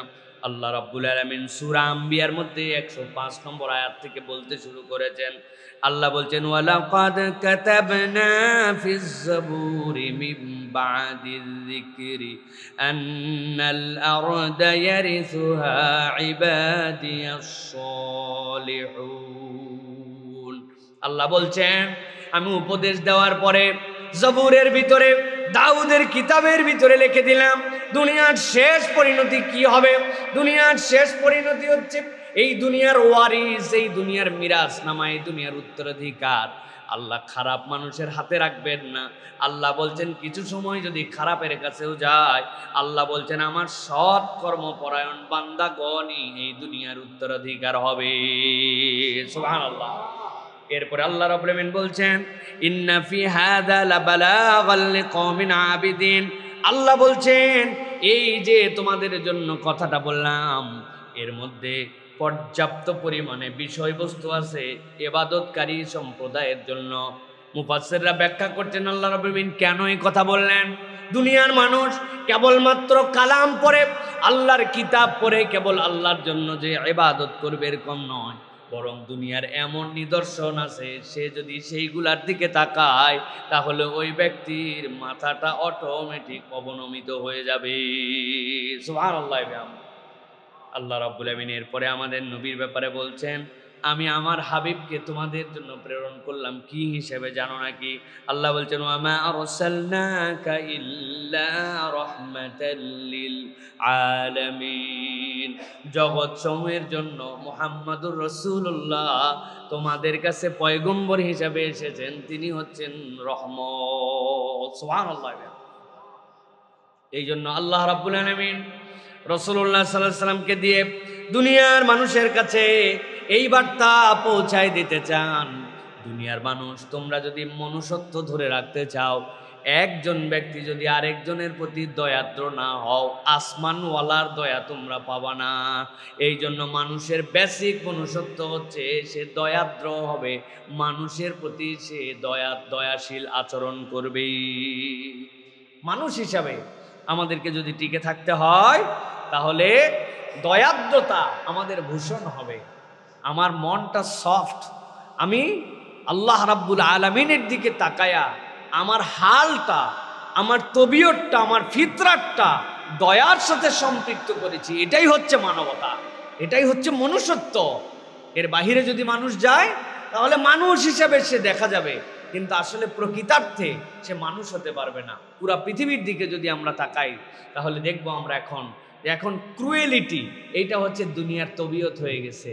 S1: আল্লাহ রাব্বুল আলামিন সূরা আম্বিয়ার মধ্যে 105 নম্বর আয়াত থেকে বলতে শুরু করেছেন। আল্লাহ বলছেন, ওয়ালাকাদ কাতাবনা ফিজ জাবুরি মিন বাদির যিকরি আন্নাল আরদা ইয়ারিসুহা ইবাদিয়াস সালিহুন। আল্লাহ বলছেন, আমি উপদেশ দেওয়ার পরে জবুরের ভিতরে, দাউদের কিতাবের ভিতরে লিখে দিলাম দুনিয়ার শেষ পরিণতি কি হবে। দুনিয়ার শেষ পরিণতি হচ্ছে এই দুনিয়ার ওয়ারিস, এই দুনিয়ার মিরাজ নামা, এই দুনিয়ার উত্তরাধিকার আল্লাহ খারাপ মানুষের হাতে রাখবেন না। আল্লাহ বলছেন কিছু সময় যদি খারাপের কাছেও যায়, আল্লাহ বলছেন আমার সৎ কর্মপরায়ণ বান্দাগণই এই দুনিয়ার উত্তরাধিকার হবে। সুবহানাল্লাহ। এরপরে আল্লাহ রাব্বুল আলামিন বলছেন, ইন্না ফি হাযা লাবালাগাল লিকওমিন আবিদিন। আল্লাহ বলছেন এই যে তোমাদের জন্য কথাটা বললাম, এর মধ্যে পর্যাপ্ত পরিমাণে বিষয়বস্তু আছে ইবাদতকারী সম্প্রদায়ের জন্য। মুফাসসিররা ব্যাখ্যা করছেন আল্লাহ রাব্বুল আলামিন কেন এই কথা বললেন। দুনিয়ার মানুষ কেবলমাত্র কালাম পড়ে, আল্লাহর কিতাব পড়ে কেবল আল্লাহর জন্য যে ইবাদত করবে এরকম নয়, বরং দুনিয়ার এমন নিদর্শন আছে সে যদি সেইগুলার দিকে তাকায় তাহলে ওই ব্যক্তির মাথাটা অটোমেটিক অবনমিত হয়ে যাবে। সুবহানাল্লাহ। আল্লাহ রাব্বুল আলামিন এরপরে আমাদের নবীর ব্যাপারে বলছেন, আমি আমার হাবিবকে তোমাদের জন্য প্রেরণ করলাম কি হিসেবে জানো নাকি? আল্লাহ বলছেন, ওয়ামা আরসালনাকা ইল্লা রাহমাতাল লিল আলামিন। জগৎ সমূহের জন্য মুহাম্মাদুর রাসূলুল্লাহ তোমাদের কাছে পয়গম্বর হিসেবে এসেছেন, তিনি হচ্ছেন রহমত। সুবহানাল্লাহ। এই জন্য আল্লাহ রাব্বুল আলামিন রাসূলুল্লাহ সাল্লাল্লাহু আলাইহি সাল্লামকে দিয়ে দুনিয়ার মানুষের কাছে এই বার্তা পৌঁছায় দিতে চান, দুনিয়ার মানুষ তোমরা যদি মনুষ্যত্ব ধরে রাখতে চাও, একজন ব্যক্তি যদি আরেকজনের প্রতি দয়াদ্র না হও, আসমানওয়ালার দয়া তোমরা পাবা না। এই জন্য মানুষের বেসিক মনুষ্যত্ব হচ্ছে সে দয়াদ্র হবে, মানুষের প্রতি সে দয়াশীল আচরণ করবে। মানুষ হিসাবে আমাদেরকে যদি টিকে থাকতে হয় তাহলে দয়াদ্রতা আমাদের ভূষণ হবে। আমার মনটা সফট, আমি আল্লাহ রাব্বুল আলামিনের দিকে তাকায়া আমার হালটা, আমার তবিয়তটা, আমার ফিতরাতটা দয়ার সাথে সম্পৃক্ত করেছি। এটাই হচ্ছে মানবতা, এটাই হচ্ছে মনুষ্যত্ব। এর বাহিরে যদি মানুষ যায় তাহলে মানুষ হিসাবে সে দেখা যাবে, কিন্তু আসলে প্রকৃতার্থে সে মানুষ হতে পারবে না। পুরা পৃথিবীর দিকে যদি আমরা তাকাই তাহলে দেখব আমরা এখন ক্রুয়েলিটি, এইটা হচ্ছে দুনিয়ার তবিয়ত হয়ে গেছে।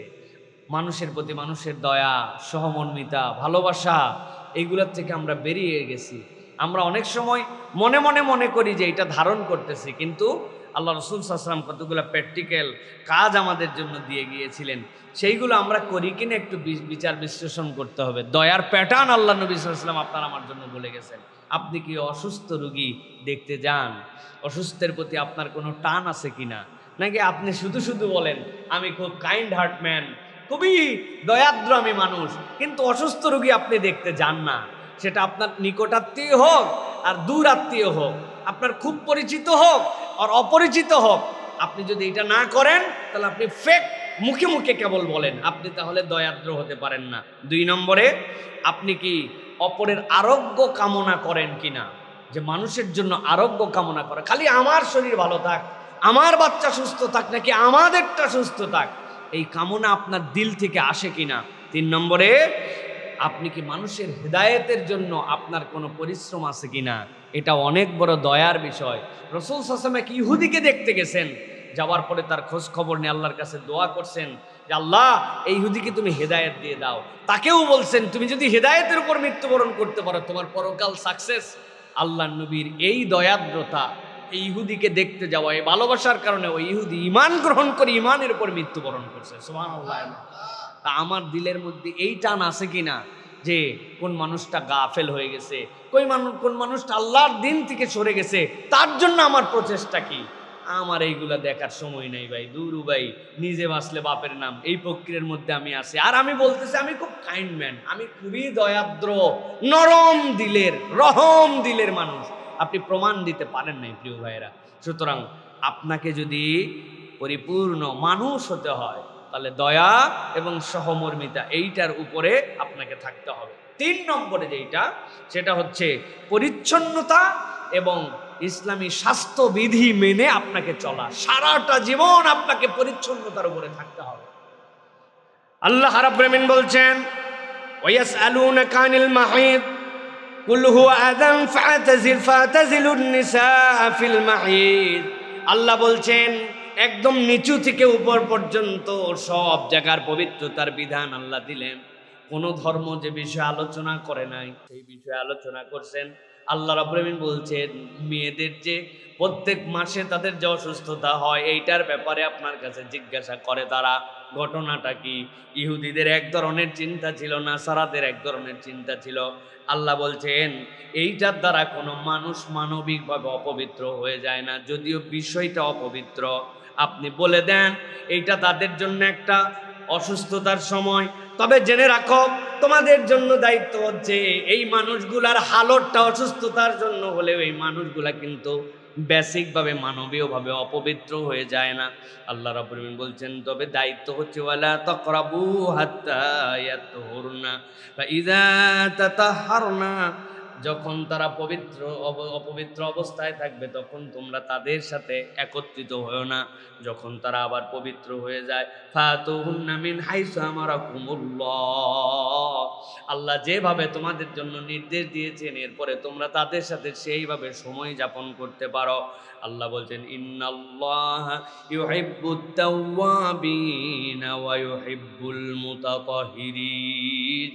S1: মানুষের প্রতি মানুষের দয়া, সহমর্মিতা, ভালোবাসা, এইগুলোর থেকে আমরা বেরিয়ে গেছি। আমরা অনেক সময় মনে করি যে এটা ধারণ করতেছি, কিন্তু আল্লাহ রাসূল সাল্লাল্লাহু আলাইহি ওয়াসাল্লাম কতগুলো প্র্যাকটিক্যাল কাজ আমাদের জন্য দিয়ে গিয়েছিলেন, সেইগুলো আমরা করি কিনা একটু বিচার বিশ্লেষণ করতে হবে। দয়ার প্যাটার্ন আল্লাহ নবী সাল্লাল্লাহু আলাইহি ওয়াসাল্লাম আপনার আমার জন্য বলে গেছেন। আপনি কি অসুস্থ রোগী দেখতে যান? অসুস্থের প্রতি আপনার কোনো টান আছে কিনা? নাকি আপনি শুধু শুধু বলেন আমি খুব কাইন্ড হার্ট ম্যান, খুবই দয়াদ্র আমি মানুষ, কিন্তু অসুস্থ রোগী আপনি দেখতে যান না। সেটা আপনার নিকটাত্মীয় হোক আর দূর আত্মীয় হোক, আপনার খুব পরিচিত হোক আর অপরিচিত হোক, আপনি যদি এটা না করেন তাহলে আপনি ফেক, মুখে মুখে কেবল বলেন, আপনি তাহলে দয়াদ্র হতে পারেন না। 2 নম্বরে, আপনি কি অপরের আরোগ্য কামনা করেন কিনা? যে মানুষের জন্য আরোগ্য কামনা করে, খালি আমার শরীর ভালো থাক, আমার বাচ্চা সুস্থ থাক, নাকি আমাদেরটা সুস্থ থাক, এই কামনা আপনার দিল থেকে আসে কিনা? 3 নম্বরে, আপনি কি মানুষের হেদায়েতের জন্য আপনার কোনো পরিশ্রম আছে কিনা? এটা অনেক বড় দয়ার বিষয়। রাসূল সাল্লাল্লাহু আলাইহি ওয়াসাল্লাম এক ইহুদিকে দেখতে গেছেন, যাওয়ার পরে তার খোঁজ খবর নিয়ে আল্লাহর কাছে দোয়া করছেন যে আল্লাহ এই ইহুদিকে তুমি হেদায়েত দিয়ে দাও। তাকেও বলছেন তুমি যদি হেদায়েতের উপর মৃত্যুবরণ করতে পারো তোমার পরকাল সাকসেস। আল্লাহ নবীর এই দয়াদ্রতা, এই ইহুদিকে দেখতে যাওয়া, এই ভালোবাসার কারণে ওই ইহুদি ঈমান গ্রহণ করে ঈমানের উপর মৃত্যুবরণ করছে। সুবহানাল্লাহ। তা আমার দিলের মধ্যে এই টান আছে কিনা যে কোন মানুষটা গাফেল হয়ে গেছে, কোন মানুষটা আল্লাহর দিন থেকে সরে গেছে, তার জন্য আমার প্রচেষ্টা কি? আমার এইগুলা দেখার সময় নেই ভাই, দূরু ভাই, নিজে বাঁচলে বাপের নাম, এই প্রক্রিয়ার মধ্যে আমি আছি। আর আমি বলতেছি আমি খুব কাইন্ড ম্যান, আমি খুবই দয়াদ্র, নরম দিলের, রহম দিলের মানুষ। আপনি প্রমাণ দিতে পারেন নাই প্রিয় ভাইয়েরা। সুতরাং আপনাকে যদি পরিপূর্ণ মানুষ হতে হয়, তাহলে দয়া এবং সহমর্মিতা এইটার উপরে আপনাকে থাকতে হবে। 3 নম্বরে যেটা, সেটা হচ্ছে পরিচ্ছন্নতা এবং ইসলামী স্বাস্থ্যবিধি মেনে আপনাকে চলা। সারাটা জীবন আপনাকে পরিচ্ছন্নতার উপরে থাকতে হবে। আল্লাহ রাব্বুল আমিন বলছেন, ওয়ায়াসআলুনাকা আনিল মাহিদ কুল হুয়া আযান ফাতাজিলুন নিসা ফিল মাহিদ। আল্লাহ বলছেন একদম নিচু থেকে উপর পর্যন্ত সব জায়গার পবিত্রতার বিধান আল্লাহ দিলেন। কোন ধর্ম যে বিষয়ে আলোচনা করে নাই সেই বিষয়ে আলোচনা করছেন। আল্লাহ রাব্বুল আমিন বলছেন মেয়েদের যে প্রত্যেক মাসে তাদের যে অসুস্থতা হয় এইটার ব্যাপারে আপনার কাছে জিজ্ঞাসা করে তারা, ঘটনাটা কি? ইহুদিদের এক ধরনের চিন্তা ছিল, নাসারাদের এক ধরনের চিন্তা ছিল। আল্লাহ বলছেন এইটার দ্বারা কোনো মানুষ মানবিকভাবে অপবিত্র হয়ে যায় না। যদিও বিষয়টা অপবিত্র, আপনি বলে দেন এইটা তাদের জন্য একটা অসুস্থতার সময়, তবে জেনে রাখো তোমাদের জন্য দায়িত্ব হচ্ছে এই মানুষগুলার হালতটা অসুস্থতার জন্য হলেও এই মানুষগুলা কিন্তু বেসিকভাবে মানবীয়ভাবে অপবিত্র হয়ে যায় না। আল্লাহ রাব্বুল আমিন বলছেন তবে দায়িত্ব হচ্ছে ওয়ালা তাকরাবু হাত্তা ইয়াতহুরনা ফাইযা তাতাহহারনা, যখন তারা অপবিত্র অবস্থায় থাকবে তখন তোমরা তাদের সাথে একত্রিত হও না। যখন তারা আবার পবিত্র হয়ে যায় ফাতুহুন্না মিন হাইসু আমারাকুমুল্লাহ, আল্লাহ যেভাবে তোমাদের জন্য নির্দেশ দিয়েছেন এরপরে তোমরা তাদের সাথে সেইভাবে সময় যাপন করতে পারো। আল্লাহ বলছেন ইন্নাল্লাহা ইউহিব্বুত তাওয়াবিনা ওয়া ইউহিব্বুল মুতাতাহহিরিন।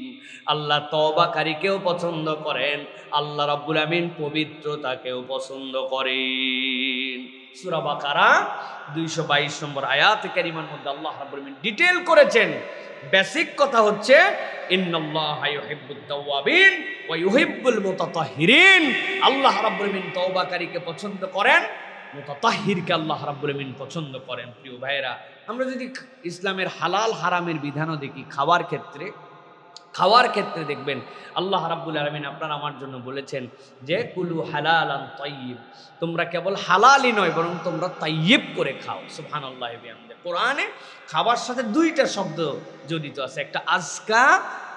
S1: আল্লাহ তওবাকারীকেও পছন্দ করেন, আল্লাহ রাব্বুল আমিন পবিত্রতাকেও পছন্দ করেন। সূরা বাকারা 222 নম্বর আয়াত কারিমার মধ্যে আল্লাহ রাব্বুল আমিন ডিটেইল করেছেন। বেসিক কথা হচ্ছে ইন্নাল্লাহা ইউহিব্বুত তাওয়াবিন ওয়া ইউহিব্বুল মুতাতাহহিরিন। আল্লাহ রাব্বুল আমিন তওবাকারীকে পছন্দ করেন, মুতাতাহহিরকে আল্লাহ রাব্বুল আমিন পছন্দ করেন। প্রিয় ভাইরা, আমরা যদি ইসলামের হালাল হারামের বিধানও দেখি, খাওয়ার ক্ষেত্রে দেখবেন আল্লাহ রাব্বুল আলামিন আপনার আমার জন্য বলেছেন যে কুলু হালালান তাইয়্যিব, তোমরা কেবল হালালই নয় বরং তোমরা তাইয়্যিব করে খাও। সুবহানাল্লাহি ওয়া বিহামদিহি। কোরআনে খাবার সাথে 2টা শব্দ জড়িত আছে, একটা আজকা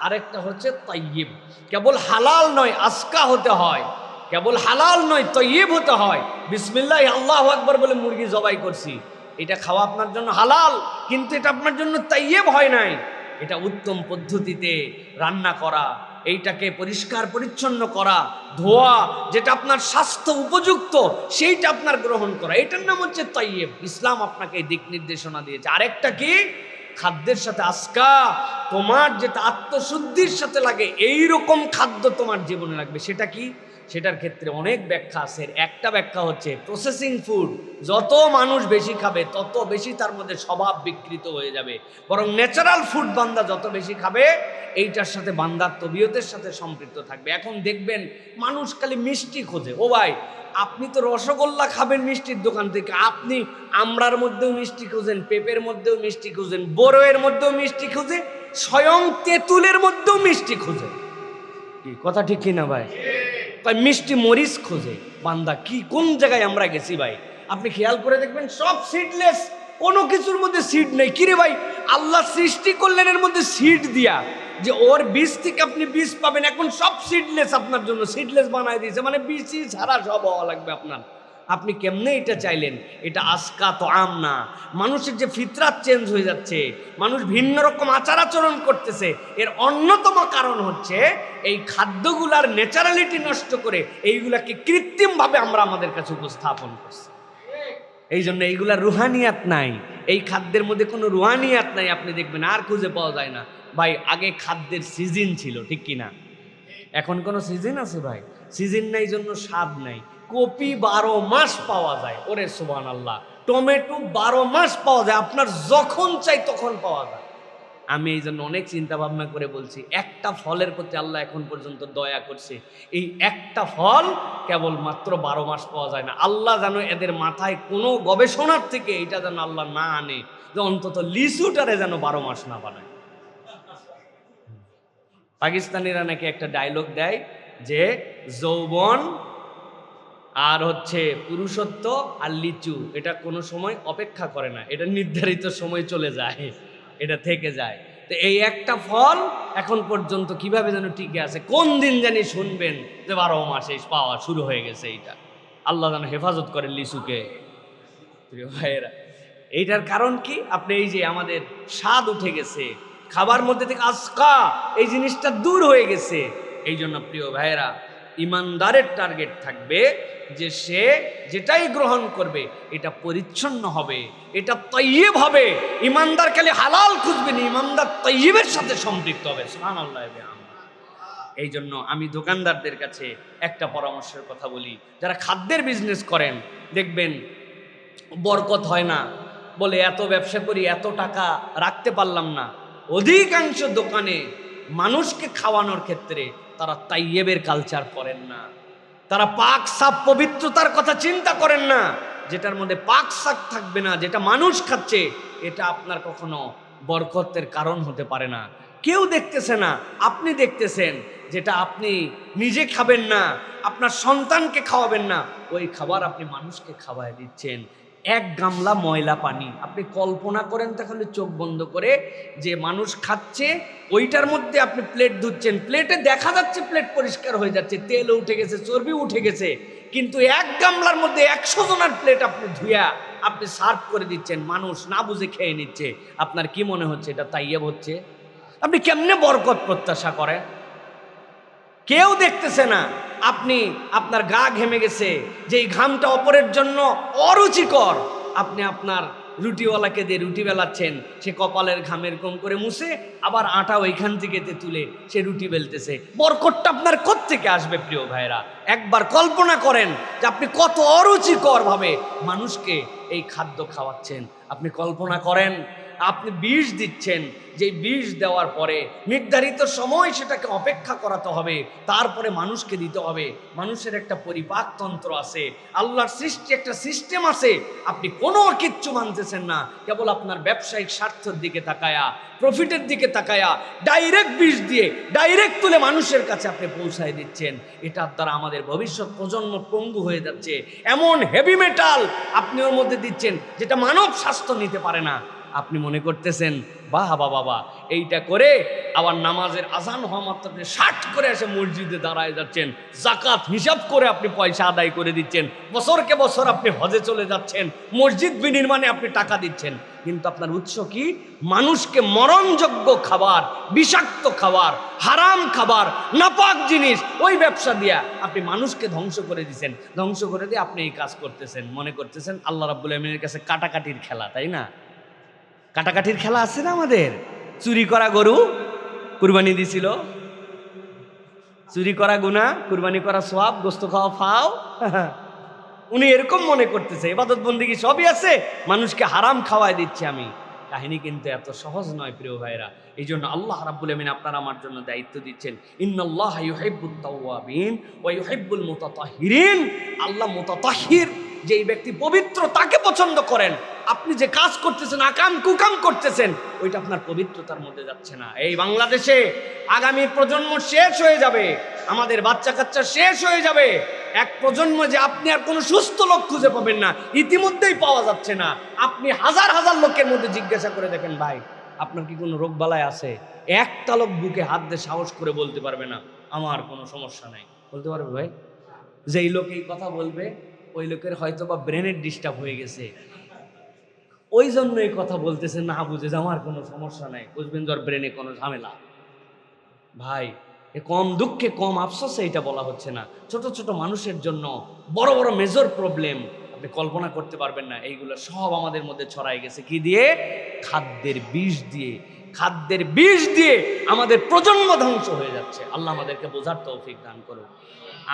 S1: আর একটা হচ্ছে তাইয়্যিব। কেবল হালাল নয় আজকা হতে হয়, কেবল হালাল নয় তাইয়্যিব হতে হয়। বিসমিল্লাহ আল্লাহু আকবার বলে মুরগি জবাই করছি, এটা খাওয়া আপনার জন্য হালাল, কিন্তু এটা আপনার জন্য তাইয়্যিব হয় নাই। এটা উত্তম পদ্ধতিতে রান্না করা, এইটাকে পরিষ্কার পরিচ্ছন্ন করা, ধোয়া, যেটা আপনার স্বাস্থ্য উপযুক্ত সেইটা আপনার গ্রহণ করা, এটার নাম হচ্ছে তাইয়্যিব। ইসলাম আপনাকে দিক নির্দেশনা দিয়েছে। আরেকটা কি? খাদ্যের সাথে আজকা, তোমার যেটা আত্মশুদ্ধির সাথে লাগে এই রকম খাদ্য তোমার জীবনে লাগবে। সেটা কি? সেটার ক্ষেত্রে অনেক ব্যাখ্যা আছে। একটা ব্যাখ্যা হচ্ছে প্রসেসিং ফুড, যত মানুষ বেশি খাবে তত বেশি তার মধ্যে স্বভাব বিকৃত হয়ে যাবে, বরং ন্যাচারাল ফুড বান্দা যত বেশি খাবে এইটার সাথে বান্দার তবিয়তের সাথে সম্পৃক্ত থাকবে। এখন দেখবেন মানুষ খালি মিষ্টি খোঁজে। ও ভাই, আপনি তো রসগোল্লা খাবেন মিষ্টির দোকান থেকে, আপনি আমড়ার মধ্যেও মিষ্টি খুঁজেন, পেঁপের মধ্যেও মিষ্টি খুঁজেন, বড়ইয়ের মধ্যেও মিষ্টি খুঁজে, স্বয়ং তেঁতুলের মধ্যেও মিষ্টি খুঁজে। কি কথা ঠিক কিনা ভাই? মিষ্টি মরিচ খোঁজে বান্দা। কি কোন জায়গায় আমরা গেছি ভাই? আপনি খেয়াল করে দেখবেন সব সিডলেস, কোনো কিছুর মধ্যে সিড নেই। কিরে ভাই, আল্লাহ সৃষ্টি করলেন এর মধ্যে সিড দিয়া, যে ওর বীজ থেকে আপনি বীজ পাবেন, এখন সব সিডলেস আপনার জন্য সিডলেস বানায় দিয়েছে, মানে বীজই ছাড়া সব হওয়া লাগবে আপনার। আপনি কেমনে এটা চাইলেন? এটা আজকা তো আম না। মানুষের যে ফিতরাত চেঞ্জ হয়ে যাচ্ছে, মানুষ ভিন্ন রকম আচার আচরণ করতেছে, এর অন্যতম কারণ হচ্ছে এই খাদ্যগুলার ন্যাচারালিটি নষ্ট করে এইগুলাকে কৃত্রিমভাবে আমরা আমাদের কাছে উপস্থাপন করছি। এই জন্য এইগুলার রুহানিয়াত নাই, এই খাদ্যের মধ্যে কোনো রুহানিয়াত নাই। আপনি দেখবেন আর খুঁজে পাওয়া যায় না ভাই। আগে খাদ্যের সিজন ছিল, ঠিক কিনা? এখন কোনো সিজন আছে ভাই? সিজন নাই জন্য স্বাদ নাই। কপি 12 মাস পাওয়া যায়, ওরে সুবহানাল্লাহ। টমেটো 12 মাস পাওয়া যায়, আপনার যখন চাই তখন পাওয়া যায়। আমি এই জন্য অনেক চিন্তা ভাবনা করে বলছি, একটা ফলের প্রতি আল্লাহ এখন পর্যন্ত দয়া করছে। এই একটা ফল কেবল মাত্র 12 মাস পাওয়া যায় না। আল্লাহ যেন এদের মাথায় কোনো গবেষণার থেকে এটা যেন আল্লাহ না আনে, যে অন্তত লিচুটারে যেন 12 মাস না বানায়। পাকিস্তানিরা নাকি একটা ডায়লগ দেয় যে যৌবন আর হচ্ছে পুরুষত্ব আর লিচু, এটা কোনো সময় অপেক্ষা করে না, এটা নির্ধারিত সময় চলে যায়, এটা থেকে যায়। তো এই একটা ফল এখন পর্যন্ত কিভাবে যেন টিকে আছে, কোন দিন জানি শুনবেন যে 12 মাসে পাওয়া শুরু হয়ে গেছে। এইটা আল্লাহ যেন হেফাজত করেন লিচুকে। প্রিয় ভাইয়েরা, এইটার কারণ কি? আপনি এই যে আমাদের স্বাদ উঠে গেছে, খাবার মধ্যে থেকে আজকা এই জিনিসটা দূর হয়ে গেছে। এই জন্য প্রিয় ভাইয়েরা, ইমানদারের টার্গেট থাকবে যে সে যেটাই গ্রহণ করবে এটা পরিচ্ছন্ন হবে, এটা তয়্যিব হবে। ইমানদার খালি হালাল খুঁজবেন, ইমানদার তয়্যিবের সাথে সম্পৃক্ত হবে। সুবহানাল্লাহ। এই জন্য আমি দোকানদারদের কাছে একটা পরামর্শের কথা বলি, যারা খাদ্যের বিজনেস করেন, দেখবেন বরকত হয় না, বলে এত ব্যবসা করি এত টাকা রাখতে পারলাম না। অধিকাংশ দোকানে মানুষকে খাওয়ানোর ক্ষেত্রে তারা তাইয়েবের কালচার করেন না, তারা পাক সাফ পবিত্রতার কথা চিন্তা করেন না। যেটার মধ্যে পাক সাফ থাকবে না, যেটা মানুষ খাচ্ছে, এটা আপনার কখনো বরকতের কারণ হতে পারে না। কেউ দেখতেছে না, আপনি দেখতেছেন। যেটা আপনি নিজে খাবেন না, আপনার সন্তানকে খাওয়াবেন না, ওই খাবার আপনি মানুষকে খাওয়ায় দিচ্ছেন। এক গামলা ময়লা পানি, আপনি কল্পনা করেন তাহলে চোখ বন্ধ করে, যে মানুষ খাচ্ছে ওইটার মধ্যে আপনি প্লেট ধুচ্ছেন, প্লেটে দেখা যাচ্ছে প্লেট পরিষ্কার হয়ে যাচ্ছে, তেল উঠে গেছে, চর্বি উঠে গেছে, কিন্তু এক গামলার মধ্যে 100 জনের প্লেট আপনি ধুয়া আপনি সার্ভ করে দিচ্ছেন, মানুষ না বুঝে খেয়ে নিচ্ছে। আপনার কি মনে হচ্ছে এটা তাইয়েব হচ্ছে? আপনি কেমনে বরকত প্রত্যাশা করেন? কেউ দেখতেছে না। আপনি আপনার গা ঘেমে গেছে, যে ঘামটা অপরের জন্য অরুচিকর, আপনি আপনার রুটিওয়ালাকে দিয়ে রুটি বেলাচ্ছেন, সে কপালের ঘামের কম করে মুছে আবার আটা ওইখান থেকে তুলে সে রুটি বেলতেছে। বরকতটা আপনার কোত্থেকে আসবে প্রিয় ভাইরা? একবার কল্পনা করেন যে আপনি কত অরুচিকর ভাবে মানুষকে এই খাদ্য খাওয়াচ্ছেন। আপনি কল্পনা করেন আপনি বিষ দিচ্ছেন, যে বিষ দেওয়ার পরে নির্ধারিত সময় সেটাকে অপেক্ষা করাতে হবে, তারপরে মানুষকে দিতে হবে। মানুষের একটা পরিপাকতন্ত্র আছে, আল্লাহর সৃষ্টি একটা সিস্টেম আছে। আপনি কোনো কিচ্ছু মানতেছেন না, কেবল আপনার ব্যবসায়িক স্বার্থের দিকে তাকায়া, প্রফিটের দিকে তাকায়া ডাইরেক্ট বিষ দিয়ে ডাইরেক্ট তুলে মানুষের কাছে আপনি পৌঁছায় দিচ্ছেন। এটার দ্বারা আমাদের ভবিষ্যৎ প্রজন্ম পঙ্গু হয়ে যাচ্ছে। এমন হেভি মেটাল আপনি ওর মধ্যে দিচ্ছেন যেটা মানব স্বাস্থ্য নিতে পারে না। আপনি মনে করতেছেন বাহ বাবা, এইটা করে আবার নামাজের আজান হওয়া মাত্র আপনি 60 করে এসে মসজিদে দাঁড়ায় যাচ্ছেন, জাকাত হিসাব করে আপনি পয়সা আদায় করে দিচ্ছেন, বছরকে বছর আপনি হজে চলে যাচ্ছেন, মসজিদ বিনির্মাণে আপনি টাকা দিচ্ছেন। কিন্তু আপনার উৎস কি? মানুষকে মরণযোগ্য খাবার, বিষাক্ত খাবার, হারাম খাবার, নাপাক জিনিস, ওই ব্যবসা দিয়া আপনি মানুষকে ধ্বংস করে দিচ্ছেন। ধ্বংস করে দিয়ে আপনি এই কাজ করতেছেন, মনে করতেছেন আল্লাহ রাব্বুল আমিনের কাছে কাটাকাটির খেলা, তাই না? কাটাকাটির খেলা আছে না আমাদের? চুরি করা গরু কুরবানি দিছিল, চুরি করা গুনাহ, কুরবানি করা সওয়াব, গোস্ত খাওয়া ফাও। উনি এরকম মনে করতেছে ইবাদত বন্দেগী সবই আছে, মানুষকে হারাম খাওয়ায় দিচ্ছে আমি। কাহিনী কিন্তু এত সহজ নয় প্রিয় ভাইরা। এই জন্য আল্লাহ রাব্বুল আমিন আপনার আমার জন্য দায়িত্ব দিচ্ছেন, ইন্নাল্লাহা ইউহিব্বুত তাওয়াবিন ওয়া ইউহিব্বুল মুতাতাহহিরিন। আল্লাহ মুতাতাহহির, যেই ব্যক্তি পবিত্র, তাকে পছন্দ করেন। আপনি যে কাজ করতেছেন, আকাম কুকাম করতেছেন, ওইটা আপনার পবিত্রতার মধ্যে যাচ্ছে না। এই বাংলাদেশে আগামী প্রজন্ম শেষ হয়ে যাবে, আমাদের বাচ্চা কাচ্চা শেষ হয়ে যাবে। এক প্রজন্ম যে আপনি আর কোনো সুস্থ লোক খুঁজে পাবেন না, ইতিমধ্যেই পাওয়া যাচ্ছে না। আপনি হাজার হাজার লোকের মধ্যে জিজ্ঞাসা করে দেখেন, ভাই আপনার কি কোনো রোগ বালায় আছে? একটা লোক বুকে হাত দিয়ে সাহস করে বলতে পারবে না আমার কোনো সমস্যা নাই। বলতে পারবে ভাই? যেই লোক এই কথা বলবে ওই লোকের হয়তো বা ব্রেনের ডিস্টার্ব হয়ে গেছে, ওই জন্য এই কথা বলতেছে, না বুঝে যে আমার কোনো সমস্যা নাই, বুঝবেন যে ওর ব্রেনে কোনো ঝামেলা। ভাই এ কম দুঃখে কম আফসোসে এটা বলা হচ্ছে না। ছোট ছোট মানুষের জন্য বড় বড় মেজর প্রবলেম আপনি কল্পনা করতে পারবেন না। এইগুলো সব আমাদের মধ্যে ছড়াই গেছে কি দিয়ে? খাদ্যের বিষ দিয়ে। খাদ্যের বিষ দিয়ে আমাদের প্রজন্ম ধ্বংস হয়ে যাচ্ছে। আল্লাহ আমাদেরকে বোঝার তৌফিক দান করুন।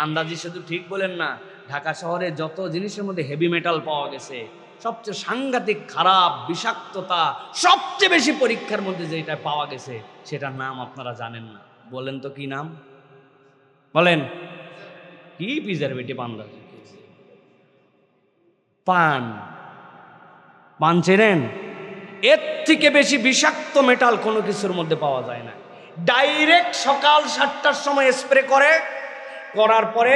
S1: আন্দাজি শুধু ঠিক বলেন না, ঢাকা শহরে যত জিনিসের মধ্যে হেভি মেটাল পাওয়া গেছে, সবচেয়ে সাংঘাতিক খারাপ বিষাক্ততা, সবচেয়ে বেশি পরীক্ষার মধ্যে যেটা পাওয়া গেছে সেটার নাম আপনারা জানেন না। বলেন তো কি নাম? বলেন কি? প্রিজারভেটিভ। পান। পান চেনেন? এর থেকে বেশি বিষাক্ত মেটাল কোনো কিছুর মধ্যে পাওয়া যায় না। ডাইরেক্ট সকাল 7টার সময় স্প্রে করার পরে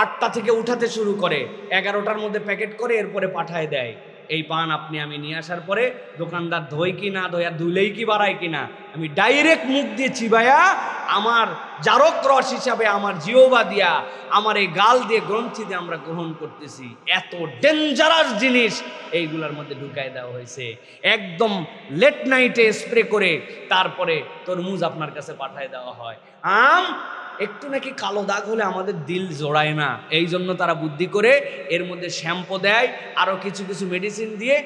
S1: 8টা থেকে উঠাতে শুরু করে, 11টার মধ্যে প্যাকেট করে এরপরে পাঠায় দেয়। এই পান আপনি আমি নিয়ে আসার পরে দোকানদার ধোয় কি না ধোয়া, ধুলেই কি বাড়ায় কিনা, আমি ডাইরেক্ট মুখ দিয়ে চিবাইয়া আমার জারক রস হিসাবে আমার জিহ্বা দিয়া আমার এই গাল দিয়ে গ্রন্থি দিয়ে আমরা গ্রহণ করতেছি। এত ডেঞ্জারাস জিনিস এইগুলোর মধ্যে ঢুকাই দেওয়া হয়েছে। একদম লেট নাইটে স্প্রে করে তারপরে তরমুজ আপনার কাছে পাঠায় দেওয়া হয়। আম একটু নাকি কালো দাগ হলে আমাদের দিল জোড়ায় না, এই জন্য তারা বুদ্ধি করে এর মধ্যে শ্যাম্পু দেয়, আরও কিছু কিছু মেডিসিন দিয়ে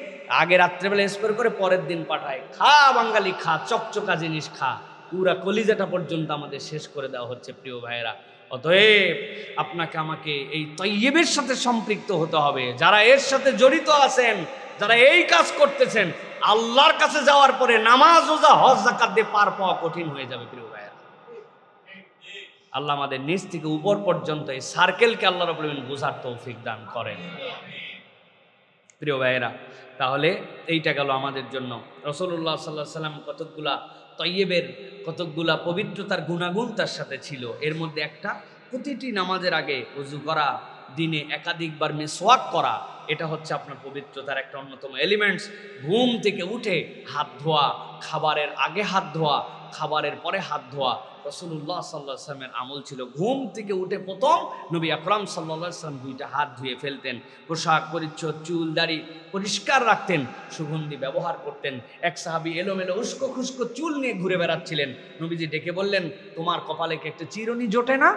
S1: আগে রাত্রেবেলা স্প্রে করে পরের দিন পাঠায়। খা বাঙালি খা, চকচকা জিনিস খা, পুরা কলিজাটা পর্যন্ত আমাদের শেষ করে দেওয়া হচ্ছে প্রিয় ভাইয়েরা। অতএব আপনাকে আমাকে এই তয়্যিবের সাথে সম্পৃক্ত হতে হবে। যারা এর সাথে জড়িত আছেন, যারা এই কাজ করতেছেন, আল্লাহর কাছে যাওয়ার পরে নামাজ রোজা হজ যাকাত দিয়ে পার পাওয়া কঠিন হয়ে যাবে প্রিয় ভাইয়েরা। আল্লাহ আমাদের নিচ থেকে উপর পর্যন্ত এই সার্কেলকে আল্লাহ রাব্বুল আলামিন বোঝার তৌফিক দান করেন। প্রিয় ভাইয়েরা, তাহলে এইটা গেল আমাদের জন্য। রাসূলুল্লাহ সাল্লাল্লাহু আলাইহি সাল্লাম কতকগুলা তয়্যিবের, কতকগুলা পবিত্রতার গুণাগুণ তার সাথে ছিল। এর মধ্যে একটা, প্রতিটি নামাজের আগে ওযু করা, দিনে একাধিকবার মিসওয়াক করা, এটা হচ্ছে আপনার পবিত্রতার একটা অন্যতম এলিমেন্টস। ঘুম থেকে উঠে হাত ধোয়া, খাবারের আগে হাত ধোয়া, খাবারের পরে হাত ধোয়া রাসূলুল্লাহ সাল্লাল্লাহু আলাইহি ওয়াসাল্লামের আমল ছিল। ঘুম থেকে উঠে প্রথম নবী আকরাম সাল্লাল্লাহু আলাইহি ওয়াসাল্লাম 2টা হাত ধুয়ে ফেলতেন, পোশাক পরিচ্ছদ, চুল দাড়ি পরিষ্কার রাখতেন, সুগন্ধি ব্যবহার করতেন। এক সাহাবী এলোমেলো উস্কো খুস্কো চুল নিয়ে ঘুরে বেড়াচ্ছিলেন। নবীজি ডেকে বললেন, তোমার কপালে কি একটা চিরুনি জোটে না,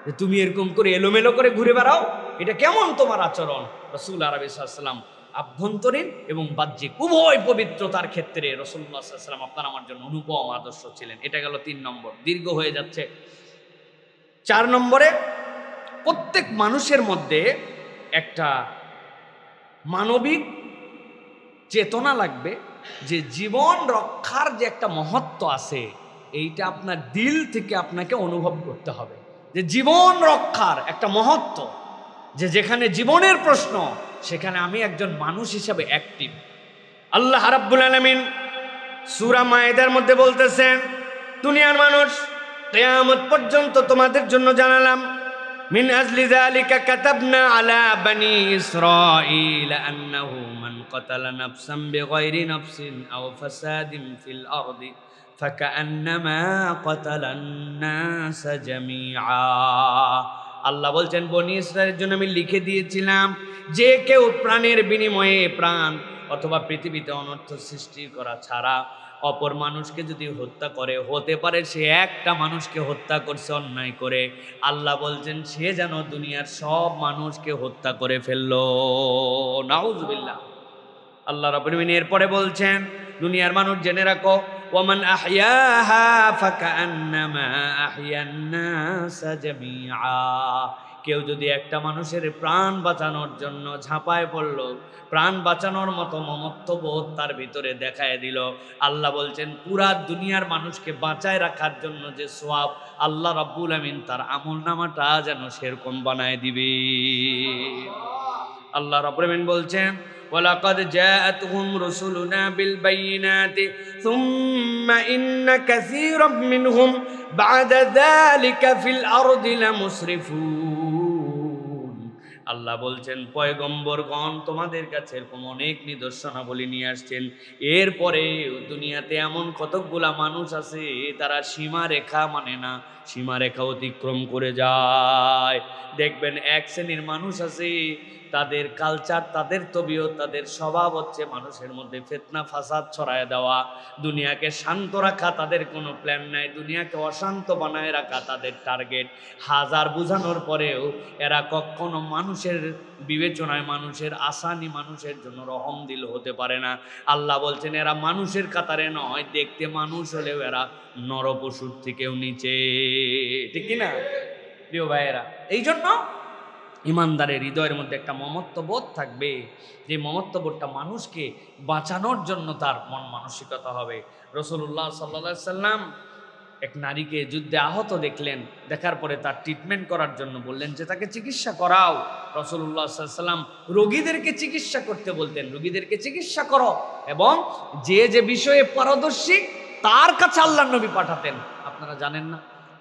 S1: যে তুমি এরকম করে এলোমেলো করে ঘুরে বেড়াও? এটা কেমন তোমার আচরণ? রাসূল আরবি সাল্লাল্লাহু আলাইহি ওয়াসাল্লাম আভ্যন্তরীণ এবং বাহ্যিক উভয় পবিত্রতার ক্ষেত্রে রাসূলুল্লাহ সাল্লাল্লাহু আলাইহি ওয়াসাল্লাম আপনার আমার জন্য অনুপম আদর্শ ছিলেন। এটা গেল 3 নম্বর, দীর্ঘ হয়ে যাচ্ছে। 4 নম্বরে, প্রত্যেক মানুষের মধ্যে একটা মানবিক চেতনা লাগবে, যে জীবন রক্ষার যে একটা মহত্ব আছে, এইটা আপনার দিল থেকে আপনাকে অনুভব করতে হবে, যে জীবন রক্ষার একটা মহত্ব, যে যেখানে জীবনের প্রশ্ন সেখানে আমি একজন মানুষ হিসাবে অ্যাক্টিভ। আল্লাহ রাব্বুল আলামিন সূরা মায়েদার মধ্যে বলতেছেন, দুনিয়ার মানুষ, কিয়ামত পর্যন্ত তোমাদের জন্য জানালাম, মিন আজলি যালিকা কাতাবনা আলা বানি ইসরাঈল আন্নাহু মান কাতালা নাফসান বিগাইরি নাফসিন আও ফাসাদিন ফিল আরদি ফাকান্নামা কাতালান নাস জামিআ। আল্লাহ বলছেন, বনি ইসরায়েলের জন্য আমি লিখে দিয়েছিলাম, যে কেউ প্রাণের বিনিময়ে প্রাণ অথবা পৃথিবীতে অনর্থ সৃষ্টি করা ছাড়া অপর মানুষকে যদি হত্যা করে, হতে পারে সে একটা মানুষকে হত্যা করছে অন্যায় করে, আল্লাহ বলছেন সে যেন দুনিয়ার সব মানুষকে হত্যা করে ফেললো। নাউজুবিল্লাহ। আল্লাহ রাব্বুল আলামিন এরপরে বলছেন, দুনিয়ার মানুষ জেনে রাখো, ওয়ামান আহইয়াহা ফাকান্নামা আহইয়ান নাস জামিআ। কেউ যদি একটা মানুষের প্রাণ বাঁচানোর জন্য ঝাঁপায় পড়ল, প্রাণ বাঁচানোর মতো মমত্ববোধ তার ভিতরে দেখায় দিল, আল্লাহ বলছেন পুরা দুনিয়ার মানুষকে বাঁচায় রাখার জন্য যে সওয়াব, আল্লাহ রাব্বুল আমিন তার আমলনামাটা যেন সেরকম বানায় দিবে। আল্লাহ রাব্বুল আমিন বলছেন, ওয়ালাকাদ জাআতহুম রুসুলুনা বিল বাইয়িনাতি সুম্মা ইন্না কাসীরাম মিনহুম বা'দা যালিকা ফিল আরদি লামুসরিফুন। আল্লাহ বলছেন, পয়গম্বরগণ তোমাদের কাছে এরকম অনেক নিদর্শনাবলী নিয়ে আসছেন, এরপরে দুনিয়াতে এমন কতকগুলা মানুষ আছে তারা সীমারেখা মানে না, সীমারেখা অতিক্রম করে যায়। দেখবেন এক শ্রেণীর মানুষ আছে, তাদের কালচার, তাদের তবিয়ত, তাদের স্বভাব হচ্ছে মানুষের মধ্যে ফিতনা ফাসাদ ছড়ায় দেওয়া, দুনিয়াকে শান্ত রাখা তাদের কোনো প্ল্যান নাই, দুনিয়াকে অশান্ত বানায় রাখা তাদের টার্গেট। হাজার বোঝানোর পরেও এরা কখনো মানুষের বিবেচনায়, মানুষের আসানি, মানুষের জন্য রহম দিল হতে পারে না। আল্লাহ বলছেন এরা মানুষের কাতারে নয়, দেখতে মানুষ হলেও এরা নরপশুর থেকেও নিচে, ঠিক কিনা প্রিয় ভাইয়েরা? এই জন্য ইমানদারের হৃদয়ের মধ্যে একটা মমত্ববোধ থাকবে, যে মমত্ববোধটা মানুষকে বাঁচানোর জন্য তার মন মানসিকতা হবে। রাসূলুল্লাহ সাল্লাল্লাহু আলাইহি সাল্লাম এক নারীকে যুদ্ধে আহত দেখলেন, দেখার পরে তার ট্রিটমেন্ট করার জন্য বললেন যে তাকে চিকিৎসা করাও। রাসূলুল্লাহ সাল্লাল্লাহু আলাইহি সাল্লাম রোগীদেরকে চিকিৎসা করতে বলতেন, রোগীদেরকে চিকিৎসা করো, এবং যে যে বিষয়ে পারদর্শী তার কাছে আল্লাহর নবী পাঠাতেন। আপনারা জানেন না,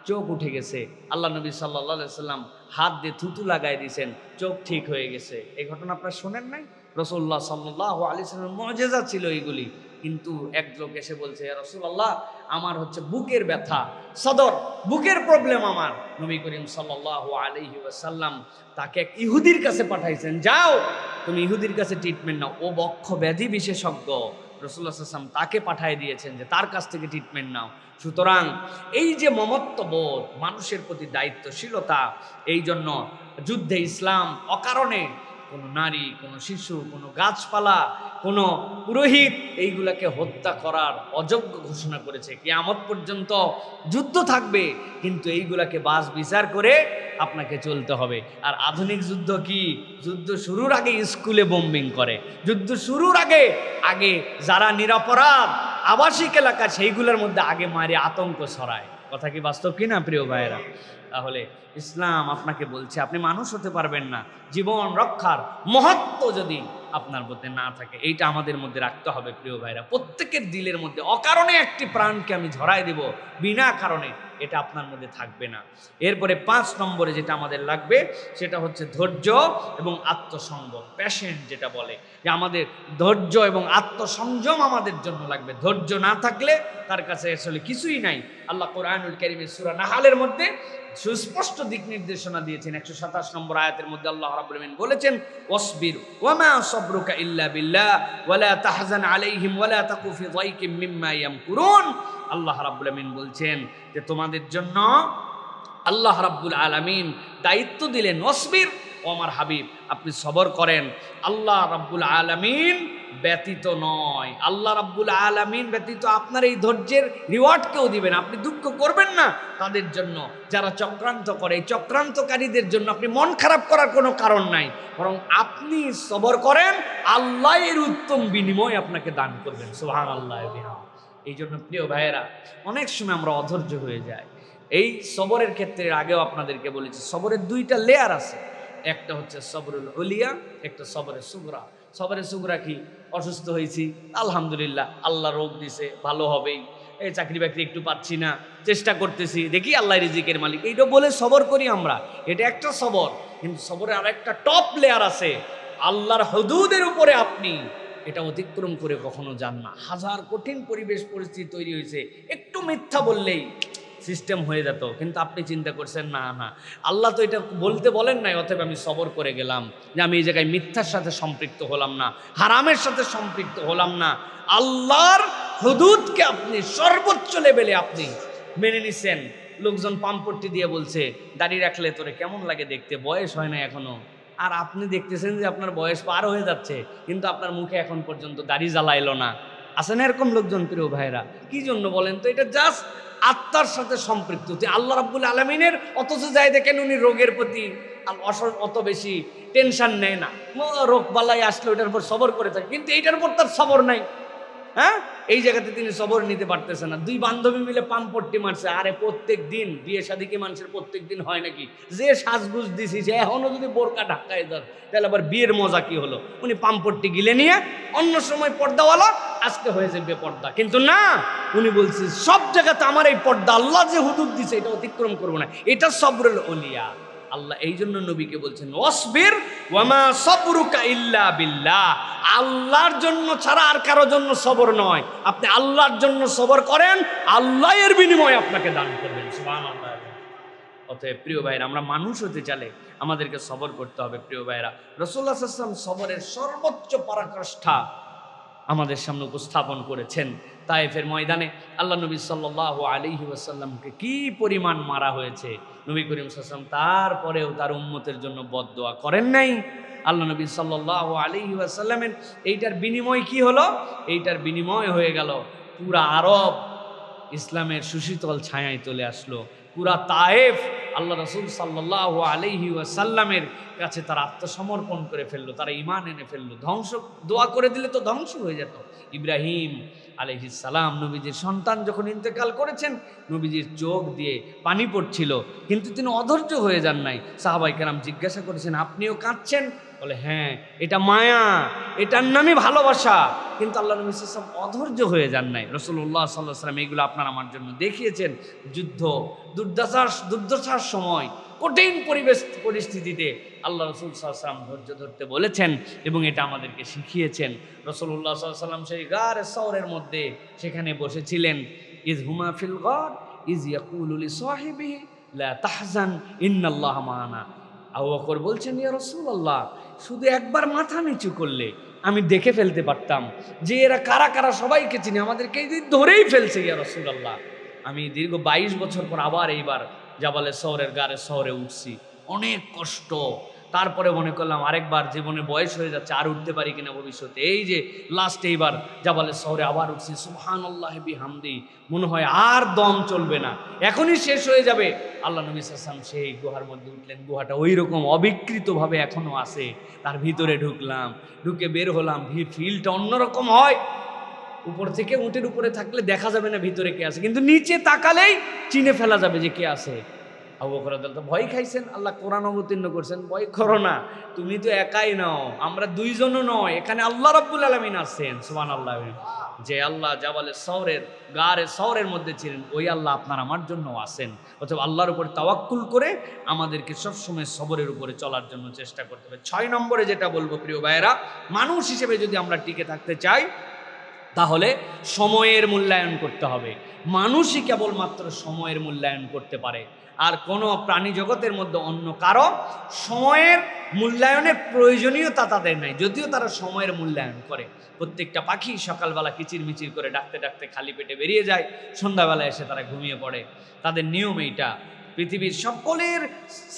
S1: চোখ উঠে গেছে। আল্লাহ নবী সাল্লাল্লাহু আলাইহি সাল্লাম হাত দিয়ে থুতু লাগাই দিয়েছেন, চোখ ঠিক হয়ে গেছে। এই ঘটনা আপনারা শোনেন নাই? রাসূলুল্লাহ সাল্লাল্লাহু আলাইহি সাল্লামের মুজিজা ছিল এইগুলি। কিন্তু এক লোক এসে বলছে, ইয়া রাসূলুল্লাহ, আমার হচ্ছে বুকের ব্যথা, সদর বুকের প্রবলেম আমার। নবী করিম সাল্লাল্লাহু আলাইহি ওয়াসাল্লাম তাকে এক ইহুদির কাছে পাঠাইছেন, যাও তুমি ইহুদির কাছে ট্রিটমেন্ট নাও, ও বক্ষ ব্যাধি বিশেষজ্ঞ। রাসূলুল্লাহ সাল্লাল্লাহু আলাইহি ওয়াসাল্লাম তাকে পাঠিয়ে দিয়েছেন যে তার কাছ থেকে ট্রিটমেন্ট নাও। সুতরাং এই যে মমত্ববোধ, মানুষের প্রতি দায়িত্বশীলতা, এই জন্য যুদ্ধে ইসলাম অকারণে কোনো নারী, কোনো শিশু, কোনো গাছপালা, কোনো পুরোহিত এইগুলাকে হত্যা করার অযোগ্য ঘোষণা করেছে। কিয়ামত পর্যন্ত যুদ্ধ থাকবে, কিন্তু এইগুলাকে বাস বিচার করে আপনাকে চলতে হবে। আর আধুনিক যুদ্ধ কি? যুদ্ধ শুরুর আগে স্কুলে বোম্বিং করে, যুদ্ধ শুরুর আগে যারা নিরপরাধ আবাসিক এলাকা সেইগুলোর মধ্যে আগে মারি আতঙ্ক ছড়ায়। কথা কি বাস্তব কিনা প্রিয় ভাইয়েরা? তাহলে ইসলাম আপনাকে বলছে আপনি মানুষ হতে পারবেন না জীবন রক্ষার মহত্ব যদি আপনার মধ্যে না থাকে। এইটা আমাদের মধ্যে রাখতে হবে প্রিয় ভাইরা। প্রত্যেকের দিলের মধ্যে অকারণে একটি প্রাণকে আমি ঝরাই দেব বিনা কারণে, এটা আপনার মধ্যে থাকবে না। এরপরে 5 নম্বরে যেটা আমাদের লাগবে সেটা হচ্ছে ধৈর্য এবং আত্মসংযম, প্যাশন যেটা বলে, যে আমাদের ধৈর্য এবং আত্মসংযম আমাদের জন্য লাগবে। ধৈর্য না থাকলে তার কাছে আসলে কিছুই নাই। আল্লাহ কোরআনুল কারীমের সূরা নাহালের মধ্যে সুস্পষ্ট দিক নির্দেশনা দিয়েছেন। 127 নম্বর আয়াতের মধ্যে আল্লাহ রাব্বুল আলামিন বলেছেন, ওয়াসবির ওয়ামা সাবরুকা ইল্লা বিল্লাহ ওয়ালা তাহজান আলাইহিম ওয়ালা তাকু ফি যায়কিম মিম্মা ইয়ামকুরুন। আল্লাহ রাব্বুল আলামিন বলছেন যে তোমাদের জন্য আল্লাহ রাব্বুল আলামিন দায়িত্ব দিলেন, ওয়াসবির, ও আমার হাবিব আপনি সবর করেন। আল্লাহ রাব্বুল আলামিন ব্যতীত নয়, আল্লাহ রাব্বুল আলামিন ব্যতীত আপনার এই ধৈর্যের রিওয়ার্ড কেউ দিবেন। আপনি দুঃখ করবেন না তাদের জন্য যারা চক্রান্ত করে। এই চক্রান্তকারীদের জন্য আপনি মন খারাপ করার কোনো কারণ নাই, বরং আপনি সবর করেন, আল্লাহ এর উত্তম বিনিময় আপনাকে দান করবেন। সুবহানাল্লাহ। এই জন্য প্রিয় ভাইয়েরা, অনেক সময় আমরা অধৈর্য হয়ে যাই। এই সবরের ক্ষেত্রে আগেও আপনাদেরকে বলেছি, সবরের 2টা লেয়ার আছে। একটা হচ্ছে সবরুল উলিয়া, একটা সবরের সুগরা। সবরের সুগরা কি? অসুস্থ হয়েছি, আলহামদুলিল্লাহ, আল্লাহ রোগ দিছে, ভালো হবেই। এই চাকরি বাকরি একটু পাচ্ছি না, চেষ্টা করতেছি, দেখি আল্লাহ রিজিকের মালিক, এইটা বলে সবর করি আমরা। এটা একটা সবর। কিন্তু সবরের আর একটা টপ লেয়ার আছে, আল্লাহর হুদুদের উপরে আপনি এটা অতিক্রম করে কখনো যান না। হাজার কঠিন পরিবেশ পরিস্থিতি তৈরি হয়েছে, একটু মিথ্যা বললেই সিস্টেম হয়ে যেত, কিন্তু আপনি চিন্তা করছেন না না, আল্লাহ তো এটা বলতে বলেন নাই, অতএব আমি সবর করে গেলাম যে আমি এই জায়গায় মিথ্যার সাথে সম্পৃক্ত হলাম না, হারামের সাথে সম্পৃক্ত হলাম না। আল্লাহর হুদুদকে আপনি সর্বোচ্চ লেভেলে আপনি মেনে নিছেন। লোকজন পাম্পট্টি দিয়ে বলছে, দাড়ি রাখলে তোরে কেমন লাগে দেখতে, বয়স হয় না এখনো। আর আপনি দেখতেছেন যে আপনার বয়স পার হয়ে যাচ্ছে, কিন্তু আপনার মুখে এখন পর্যন্ত দাড়ি জ্বালাইলো না। আছে না এরকম লোকজন প্রিয় ভাইরা? কি জন্য বলেন তো? এটা জাস্ট আত্মার সাথে সম্পৃক্ত। আল্লাহ রাব্বুল আলামিনের অথচ যায় দেখেন উনি রোগের প্রতি অত বেশি টেনশন নেয় না, রোগ বালাই আসলে ওইটার উপর সবর করে থাকে, কিন্তু এইটার উপর তার সবর নাই। হ্যাঁ, এই জায়গাতে তিনি সবর নিতে পারতেছেন না। 2 বান্ধবী মিলে পাম্পট্টি মারছে। আরে প্রত্যেক দিন বিয়ে শাদী কি মানুষের প্রত্যেক দিন হয় নাকি? যে সাজগুজ দিছি সে এখনো যদি বোরকা ঢাকায় দেন, তাহলে আবার বিয়ের মজা কি হলো? উনি পাম্পট্টি গিলে নিয়ে অন্য সময় পর্দাওয়ালা, আজকে হয়ে যাবে পর্দা। কিন্তু না, উনি বলছে সব জায়গাতে আমার এই পর্দা, আল্লাহ যে হুদুদ দিছে এটা অতিক্রম করবো না। এটা সবরুল উলিয়া। আল্লাহ এই জন্য নবীকে বলছেন, ওয়াসবির ওয়ামা সাবরুকা ইল্লা বিল্লাহ। আল্লাহর জন্য ছাড়া আর কারো জন্য সবর নয়। আপনি আল্লাহর জন্য সবর করেন, আল্লাহ এর বিনিময় আপনাকে দান করবেন। সুবহানাল্লাহ। অতএব প্রিয় ভাইরা, আমরা মানুষ হতে চাইলে আমাদেরকে সবর করতে হবে। প্রিয় ভাইরা, রাসূলুল্লাহ সাল্লাল্লাহু আলাইহি ওয়াসাল্লাম সবরের সর্বোচ্চ পরাকাষ্ঠা আমাদের সামনে উপস্থাপন করেছেন। তায়েফের ময়দানে আল্লাহ নবী সাল্লাল্লাহু আলাইহি ওয়াসাল্লামকে কি পরিমাণ মারা হয়েছে, নবী করিম সাল্লাল্লাহু আলাইহি ওয়াসাল্লাম তারপরেও তার উম্মতের জন্য বদদোয়া করেন নাই। আল্লাহ নবী সাল্লাল্লাহু আলাইহি ওয়াসাল্লামের এইটার বিনিময় কি হলো? এইটার বিনিময় হয়ে গেল পুরা আরব ইসলামের সুশীতল ছায়ায় চলে আসলো। পুরা তায়েফ আল্লাহ রাসূল সাল্লাল্লাহু আলাইহি ওয়াসাল্লামের কাছে তারা আত্মসমর্পণ করে ফেললো, তারা ঈমান এনে ফেললো। ধ্বংস দোয়া করে দিলে তো ধ্বংস হয়ে যেত। ইব্রাহিম আলাইহিস সালাম নবীজির সন্তান যখন ইন্তেকাল করেছেন, নবীজির চোখ দিয়ে পানি পড়ছিল, কিন্তু তিনি অধৈর্য হয়ে যান নাই। সাহাবায়ে কেরাম জিজ্ঞাসা করেছেন, আপনিও কাঁদছেন? বলে হ্যাঁ, এটা মায়া, এটার নামই ভালোবাসা। কিন্তু আল্লাহ নবী সাল্লাল্লাহু আলাইহি ওয়াসাল্লাম অধৈর্য হয়ে যান নাই। রাসূলুল্লাহ সাল্লাল্লাহু আলাইহি ওয়াসাল্লাম এগুলো আপনার আমার জন্য দেখিয়েছেন। যুদ্ধ, দুর্দশার সময়, কঠিন পরিস্থিতিতে আল্লাহ রাসূল সাল্লাল্লাহু আলাইহি ওয়াসাল্লাম ধৈর্য ধরতে বলেছেন এবং এটা আমাদেরকে শিখিয়েছেন। রাসূলুল্লাহ সাল্লাল্লাহু আলাইহি ওয়াসাল্লাম সেই গারে সওরের মধ্যে সেখানে বসেছিলেন। ইয হুমা ফিল গার ইয ইয়াকুলু লিসাহিবিহি লা তাহজান ইন্নাল্লাহা মা'ানা। আবু বকর বলছেন, ইয়া রাসূলুল্লাহ, শুধু একবার মাথা নিচু করলে আমি দেখে ফেলতে পারতাম যে এরা কারা কারা, সবাইকে চিনি, আমাদেরকে ধরেই ফেলছে ইয়া রাসূলুল্লাহ। আমি দীর্ঘ 22 বছর পর আবার এইবার জাবালে সওরের গারে সওরে উঠছি, অনেক কষ্ট। তারপরে মনে করলাম আরেকবার জীবনে বয়স হয়ে যাচ্ছে, আর উঠতে পারি কিনা ভবিষ্যতে। এই যে লাস্ট এইবার জাবালে সওরে আবার উঠছি, সুবহানাল্লাহি বিহামদি, মনে হয় আর দম চলবে না, এখনই শেষ হয়ে যাবে। আল্লাহ নবী সাল্লাল্লাহু আলাইহি ওয়াসাল্লাম সেই গুহার মধ্যে উঠলেন। গুহাটা ওই রকম অবিকৃতভাবে এখনো আছে। তার ভিতরে ঢুকলাম, ঢুকে বের হলাম, ফিলটা অন্যরকম হয়। উপর থেকে, উটের উপরে থাকলে দেখা যাবে না ভিতরে কে আছে, কিন্তু নিচে তাকালেই চিনে ফেলা যাবে যে কে আছে। আবু বকর রাদিয়াল্লাহু আনহু ভয় খাইছেন, আল্লাহ কোরআন অবতীর্ণ করছেন, ভয় করো না, তুমি তো একাই নও, আমরা দুইজনও নয়, এখানে আল্লাহ রাব্বুল আলামিন আছেন। সুবহানাল্লাহ। যে আল্লাহ জাবালে সওরের গারে সওরের মধ্যে ছিলেন, ওই আল্লাহ আপনার আমার জন্য আছেন। অথবা আল্লাহর উপর তাওয়াক্কুল করে আমাদেরকে সবসময় সবরের উপরে চলার জন্য চেষ্টা করতে হবে। 6 নম্বরে যেটা বলবো প্রিয় ভাইয়েরা, মানুষ হিসেবে যদি আমরা টিকে থাকতে চাই তাহলে সময়ের মূল্যায়ন করতে হবে। মানুষই কেবলমাত্র সময়ের মূল্যায়ন করতে পারে, আর কোনো প্রাণী জগতের মধ্যে অন্য কারো সময়ের মূল্যায়নের প্রয়োজনীয়তা তাদের নাই, যদিও তারা সময়ের মূল্যায়ন করে। প্রত্যেকটা পাখি সকালবেলা কিচিরমিচির করে ডাকতে ডাকতে খালি পেটে বেরিয়ে যায়, সন্ধ্যাবেলা এসে তারা ঘুমিয়ে পড়ে। তাদের নিয়ম এইটা। পৃথিবীর সকলের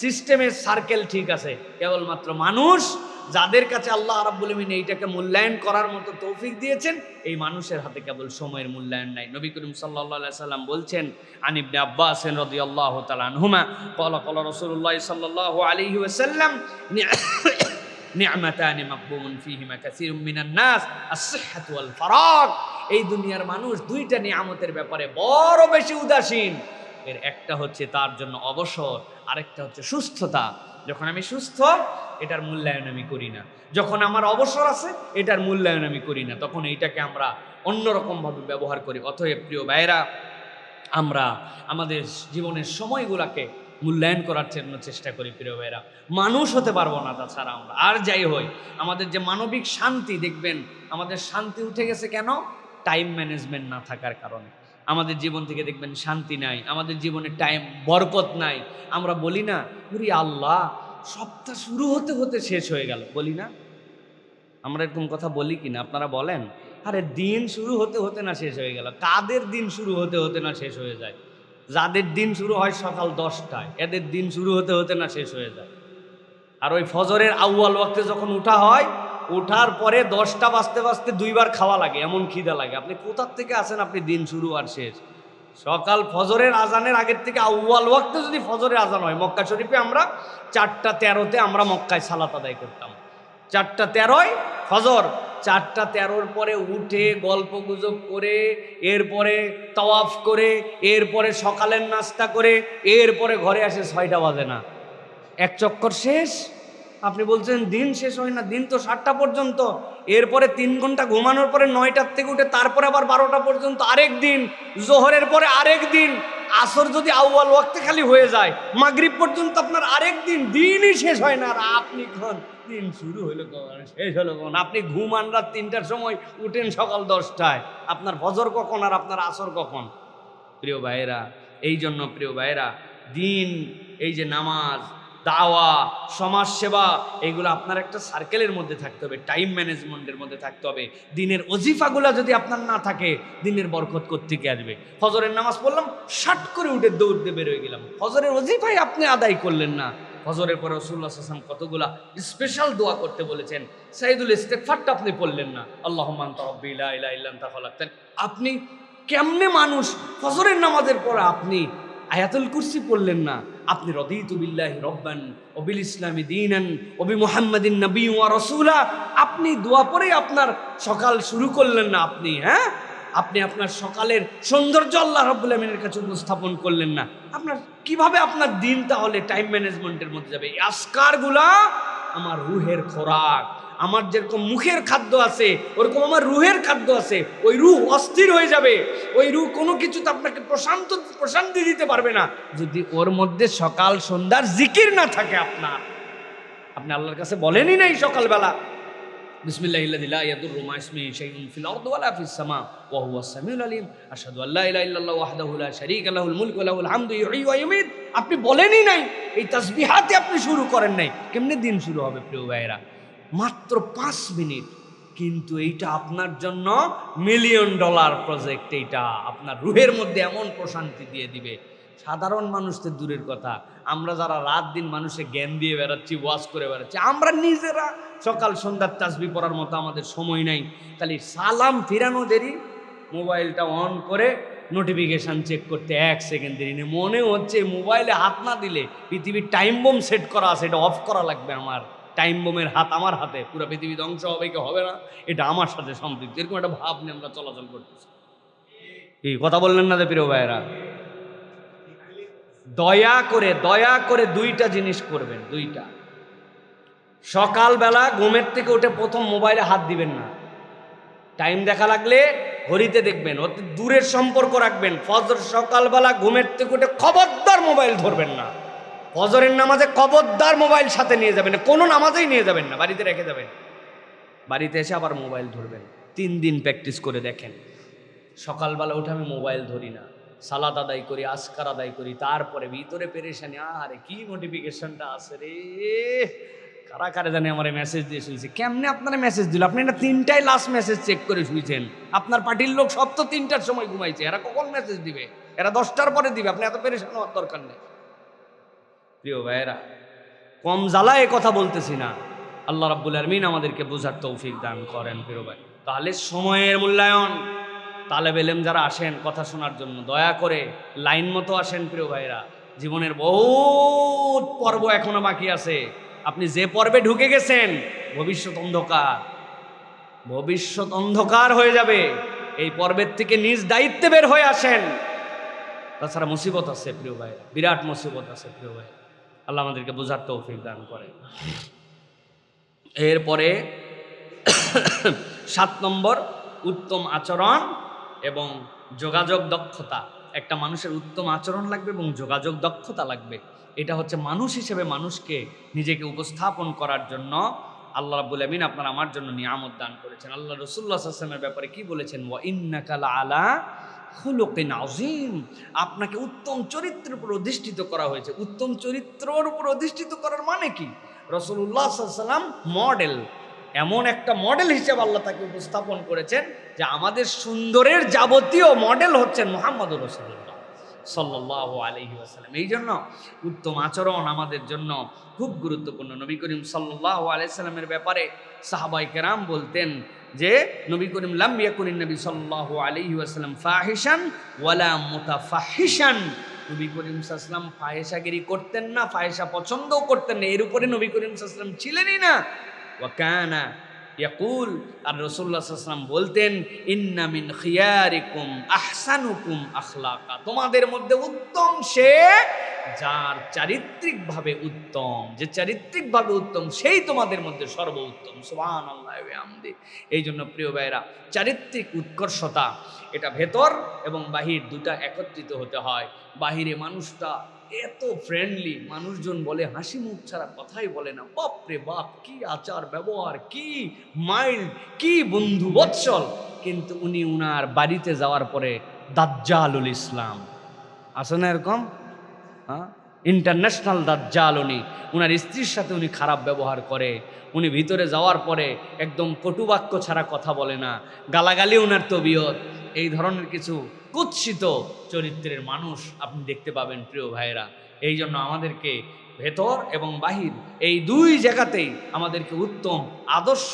S1: সিস্টেমের সার্কেল ঠিক আছে, কেবলমাত্র মানুষ, যাদের কাছে আল্লাহ রাব্বুল আলামিন এইটাকে মূল্যায়ন করার মতো তৌফিক দিয়েছেন, এই মানুষের হাতে কেবল সময়ের মূল্যায়ন নাই। নবী করিম সাল্লাল্লাহু আলাইহি সাল্লাম বলছেন, আন ইবনে আব্বাস রাদিয়াল্লাহু তাআলা আনহুমা ক্বালা ক্বালা রাসূলুল্লাহ সাল্লাল্লাহু আলাইহি ওয়াসাল্লাম নি'মাতানি মাকবুমুন ফীহিমা কাসীরুম মিনান নাস আস-সিহহাতু ওয়াল ফারাগ। এই দুনিয়ার মানুষ দুইটা নিয়ামতের ব্যাপারে বড় বেশি উদাসীন। এর একটা হচ্ছে তার জন্য অবসর, আরেকটা হচ্ছে সুস্থতা। যখন আমি সুস্থ, এটার মূল্যায়ন আমি করি না। যখন আমার অবসর আছে, এটার মূল্যায়ন আমি করি না। তখন এইটাকে আমরা অন্যরকমভাবে ব্যবহার করি। অতএব প্রিয় ভাইয়েরা, আমরা আমাদের জীবনের সময়গুলোকে মূল্যায়ন করার জন্য চেষ্টা করি। প্রিয় ভাইয়েরা, মানুষ হতে পারবো না তাছাড়া আমরা। আর যাই হই, আমাদের যে মানবিক শান্তি, দেখবেন আমাদের শান্তি উঠে গেছে কেন? টাইম ম্যানেজমেন্ট না থাকার কারণে। আমাদের জীবন থেকে দেখবেন শান্তি নাই, আমাদের জীবনে টাইম বরকত নাই। আমরা বলি না, ওরে আল্লাহ, সপ্তাহ শুরু হতে হতে শেষ হয়ে গেল, বলি না? আমরা এরকম কথা বলি কিনা আপনারা বলেন? আরে দিন শুরু হতে হতে না শেষ হয়ে গেল। কাদের দিন শুরু হতে হতে না শেষ হয়ে যায়? যাদের দিন শুরু হয় সকাল 10টায়, এদের দিন শুরু হতে হতে না শেষ হয়ে যায়। আর ওই ফজরের আউয়াল ওয়াক্তে যখন উঠা হয়, ওঠার পরে 10টা বাজতে বাজতে 2বার খাওয়া লাগে, এমন খিদা লাগে। আপনি কোথার থেকে আসেন, আপনি দিন শুরু আর শেষ? সকাল ফজরের আজানের আগের থেকে আউয়াল ওয়াক্তে যদি ফজরের আজান হয়, মক্কা শরীফে আমরা 4টা 13-তে আমরা মক্কায় সালাত আদায় করতাম। 4টা 13-য় ফজর, 4টা 13-র পরে উঠে গল্প গুজব করে, এরপরে তাওয়াফ করে, এরপরে সকালের নাস্তা করে, এরপরে ঘরে আসে 6টা বাজে না, এক চক্কর শেষ। আপনি বলছেন দিন শেষ হয় না, দিন তো 7টা পর্যন্ত। এরপরে 3 ঘন্টা ঘুমানোর পরে 9টার থেকে উঠে তারপরে আবার 12টা পর্যন্ত আরেক দিন, জোহরের পরে আরেক দিন, আসর যদি আউয়াল ওয়াক্তে খালি হয়ে যায়, মাগরিব পর্যন্ত আপনার আরেক দিন, দিনই শেষ হয় না। আর আপনি কখন দিন শুরু হইলো কখন, শেষ হলো কখন? আপনি ঘুমান রাত 3টার সময়, উঠেন সকাল 10টায়। আপনার ফজর কখন আর আপনার আসর কখন? প্রিয় ভাইয়েরা, এই জন্য প্রিয় ভাইয়েরা, দিন, এই যে নামাজ, দাওয়া, সমাজসেবা, এইগুলো আপনার একটা সার্কেলের মধ্যে থাকতে হবে, টাইম ম্যানেজমেন্টের মধ্যে থাকতে হবে। দিনের ওজিফাগুলো যদি আপনার না থাকে, দিনের বরকত কোত্থেকে আসবে? ফজরের নামাজ পড়লাম, শাট করে উঠে দৌড় দিয়ে বের হয়ে গেলাম, ফজরের ওজিফাই আপনি আদায় করলেন না। ফজরের পরে রাসূলুল্লাহ সাল্লাল্লাহু আলাইহি ওয়াসাল্লাম কতগুলা স্পেশাল দোয়া করতে বলেছেন, সাইয়্যিদুল ইস্তিগফারটা আপনি পড়লেন না, আল্লাহুম্মা আনতা রাব্বি লা ইলাহা ইল্লা আনতা খালাকতানি। আপনি কেমনে মানুষ ফজরের নামাজের পরে আপনি আয়াতুল কুরসি পড়লেন না? আপনি রদিতু বিল্লাহি রব্বান ওয়া বিল ইসলামি দীনান ওয়া বি মুহাম্মাদিন নাবিয়্যুন ওয়া রাসূলা, আপনি দোয়া পড়ে আপনার সকাল শুরু করলেন না। আপনি আপনার সকালের সৌন্দর্য আল্লাহ রাব্বুল আলামিনের কাছে উপস্থাপন করলেন না। আপনার কিভাবে আপনার দিন তাহলে টাইম ম্যানেজমেন্টের মধ্যে যাবে? এই আজকারগুলা আমার রুহের খোরাক। আমার যেরকম মুখের খাদ্য আছে ওরকম আমার রুহের খাদ্য আছে। ওই রুহ অস্থির হয়ে যাবে, ওই রুহ কোনো কিছুতে আপনাকে প্রশান্তি দিতে পারবে না যদি ওর মধ্যে সকাল সন্ধ্যার জিকির না থাকে। আপনি আল্লাহর কাছে বলেনই নাই সকালবেলা বিসমিল্লাহিল্লাযী লা ইয়াদুররু মা ইসমিহি শাইউন ফিল আরদি ওয়ালা ফিস সামা ওয়া হুয়াস সামিউল আলিম আশহাদু আল্লা ইলাহা ইল্লাল্লাহু ওয়াহদাহু লা শারীকা লাহুল মুলকু ওয়া লাহুল হামদু ইউহয়ী ওয়া ইউমীত। আপনি বলেনই নাই, এই তাসবিহাতে আপনি শুরু করেন নাই, কেমনে দিন শুরু হবে প্রিয় ভাইরা? মাত্র 5 মিনিট, কিন্তু এইটা আপনার জন্য $1,000,000 প্রজেক্ট। এইটা আপনার রুহের মধ্যে এমন প্রশান্তি দিয়ে দিবে, সাধারণ মানুষদের দূরের কথা, আমরা যারা রাত দিন মানুষে জ্ঞান দিয়ে বেড়াচ্ছি, ওয়াজ করে বেড়াচ্ছি, আমরা নিজেরা সকাল সন্ধ্যার তাসবিহ পড়ার মতো আমাদের সময় নাই। খালি সালাম ফিরানো দেরি, মোবাইলটা অন করে নোটিফিকেশান চেক করতে 1 সেকেন্ড দেরি নেই। মনে হচ্ছে মোবাইলে হাত না দিলে পৃথিবীর টাইম বোম সেট করা আছে, এটা অফ করা লাগবে। আমার টাইম বোমের হাত আমার হাতে, পুরো পৃথিবী ধ্বংস হবে কি হবে না এটা আমার সাথে সম্পৃক্ত, এরকম একটা ভাব নিয়ে আমরা চলাচল করতেছি। এই কথা বললেন না যে প্রিয় ভাইয়েরা? দয়া করে 2টা জিনিস করবেন। 2টা, সকালবেলা ঘুমের থেকে উঠে প্রথম মোবাইলে হাত দিবেন না। টাইম দেখা লাগলে ঘড়িতে দেখবেন, অতি দূরের সম্পর্ক রাখবেন। ফজর সকালবেলা ঘুমের থেকে উঠে খবরদার মোবাইল ধরবেন না। ফজরের নামাজে খবরদার মোবাইল সাথে নিয়ে যাবেন না, কোনো নামাজেই নিয়ে যাবেন না, বাড়িতে রেখে যাবেন। বাড়িতে এসে আবার মোবাইল ধরবেন। 3 দিন প্র্যাকটিস করে দেখেন। সকালবেলা উঠে আমি মোবাইল ধরি না, সালাত আদায় করি, আজকার আদায় করি, তারপরে ভিতরে পেরেশানি, আরে কি নোটিফিকেশনটা আছে রে, কারা কারা জানে আমার মেসেজ দিয়ে শুয়েছে। কেমনে আপনারা মেসেজ দিল? আপনি না 3টায় লাস্ট মেসেজ চেক করে শুয়েছেন। আপনার পার্টির লোক সব তো 3টার সময় ঘুমাইছে, এরা কখন মেসেজ দিবে? এরা 10টার পরে দিবে। আপনি এত পেরেশান হওয়ার দরকার নেই। প্রিয় ভাইয়েরা, কম জ্বালায় কথা বলতেছি না, আল্লাহ রাব্বুল আলামিন আমাদেরকে বোঝার তৌফিক দান করেন প্রিয় ভাই। তাহলে সময়ের মূল্যায়ন, তালেব ইলম যারা আসেন কথা শোনার জন্য, দয়া করে লাইন মতো আসেন প্রিয় ভাইরা। জীবনের বহুত পর্ব এখনো বাকি আছে। আপনি যে পর্বে ঢুকে গেছেন, ভবিষ্যৎ অন্ধকার হয়ে যাবে। এই পর্বের থেকে নিজ দায়িত্বে বের হয়ে আসেন। তাছাড়া মুসিবত আছে প্রিয় ভাইরা, বিরাট মুসিবত আছে প্রিয় ভাই। আল্লাহ আমাদেরকে বোঝার তৌফিক দান করেন। এরপরে 7 নম্বর, উত্তম আচরণ এবং যোগাযোগ দক্ষতা। একটা মানুষের উত্তম আচরণ লাগবে এবং যোগাযোগ দক্ষতা লাগবে। এটা হচ্ছে মানুষ হিসেবে মানুষকে নিজেকে উপস্থাপন করার জন্য আল্লাহ রাব্বুল আমিন আপনার আমার জন্য নিয়ামত দান করেছেন। আল্লাহ রাসূলুল্লাহ সাল্লাল্লাহু আলাইহি ওয়াসাল্লামের ব্যাপারে কি বলেছেন? ওয়া ইন্নাকা লাআলা খুলুকিন আযীম। আপনাকে উত্তম চরিত্রের উপর অধিষ্ঠিত করা হয়েছে। উত্তম চরিত্রের উপর অধিষ্ঠিত করার মানে কি? রাসূলুল্লাহ সাল্লাল্লাহু আলাইহি ওয়াসাল্লাম মডেল, এমন একটা মডেল হিসেবে আল্লাহ তাকে উপস্থাপন করেছেন যে আমাদের সুন্দরের যাবতীয় মডেল হচ্ছেন মুহাম্মদুর রাসূলুল্লাহ সাল্লাল্লাহু আলাইহি ওয়াসাল্লাম। এই জন্য উত্তম আচরণ আমাদের জন্য খুব গুরুত্বপূর্ণ। নবী করিম সাল্লাল্লাহু আলাইহি সাল্লামের ব্যাপারে সাহাবায়ে কেরাম বলতেন যে নবী করিম লাম ইয়াকুনিন নবী সাল্লাল্লাহু আলাইহি ওয়াসাল্লাম ফাহিশান ওয়ালা মুতাফাহিশান। নবী করিম সাল্লাল্লাহু আলাইহি ওয়াসাল্লাম ফাহিশাগিরি করতেন না, ফাহিশা পছন্দও করতেন না, এর উপরে নবী করিম সাল্লাল্লাহু আলাইহি ওয়াসাল্লাম ছিলেনই না। ওয়া কানা ইয়াকুল, আর রাসূলুল্লাহ সাল্লাল্লাহু আলাইহি ওয়াসাল্লাম বলতেন ইন্না মিন খিয়ারিকুম আহসানুকুম আখলাকা। তোমাদের মধ্যে উত্তম সে যার চারিত্রিকভাবে উত্তম, যে চারিত্রিকভাবে উত্তম সেই তোমাদের মধ্যে সর্বোত্তম। সুবহানাল্লাহি ওয়া বিহামদি। এই জন্য প্রিয় ভাইরা, চারিত্রিক উৎকর্ষতা এটা ভেতর এবং বাহির দুটা একত্রিত হতে হয়। বাহিরে মানুষটা এত ফ্রেন্ডলি, মানুষজন বলে হাসি মুখ ছাড়া কথাই বলে না, বাপরে বাপ কি আচার ব্যবহার, কি মাইল্ড, কি বন্ধু বৎসল, কিন্তু উনি উনার বাড়িতে যাওয়ার পরে দাজ্জালুল ইসলাম আছে না এরকম, হ্যাঁ, ইন্টারন্যাশনাল দাজ্জাল। উনার স্ত্রীর সাথে উনি খারাপ ব্যবহার করে, উনি ভিতরে যাওয়ার পরে একদম কটুবাক্য ছাড়া কথা বলে না, গালাগালি উনার তবিয়ত। এই ধরনের কিছু কুৎসিত চরিত্রের মানুষ আপনি দেখতে পাবেন প্রিয় ভাইয়েরা। এই জন্য আমাদেরকে ভেতর এবং বাহির এই 2 জায়গাতেই আমাদেরকে উত্তম আদর্শ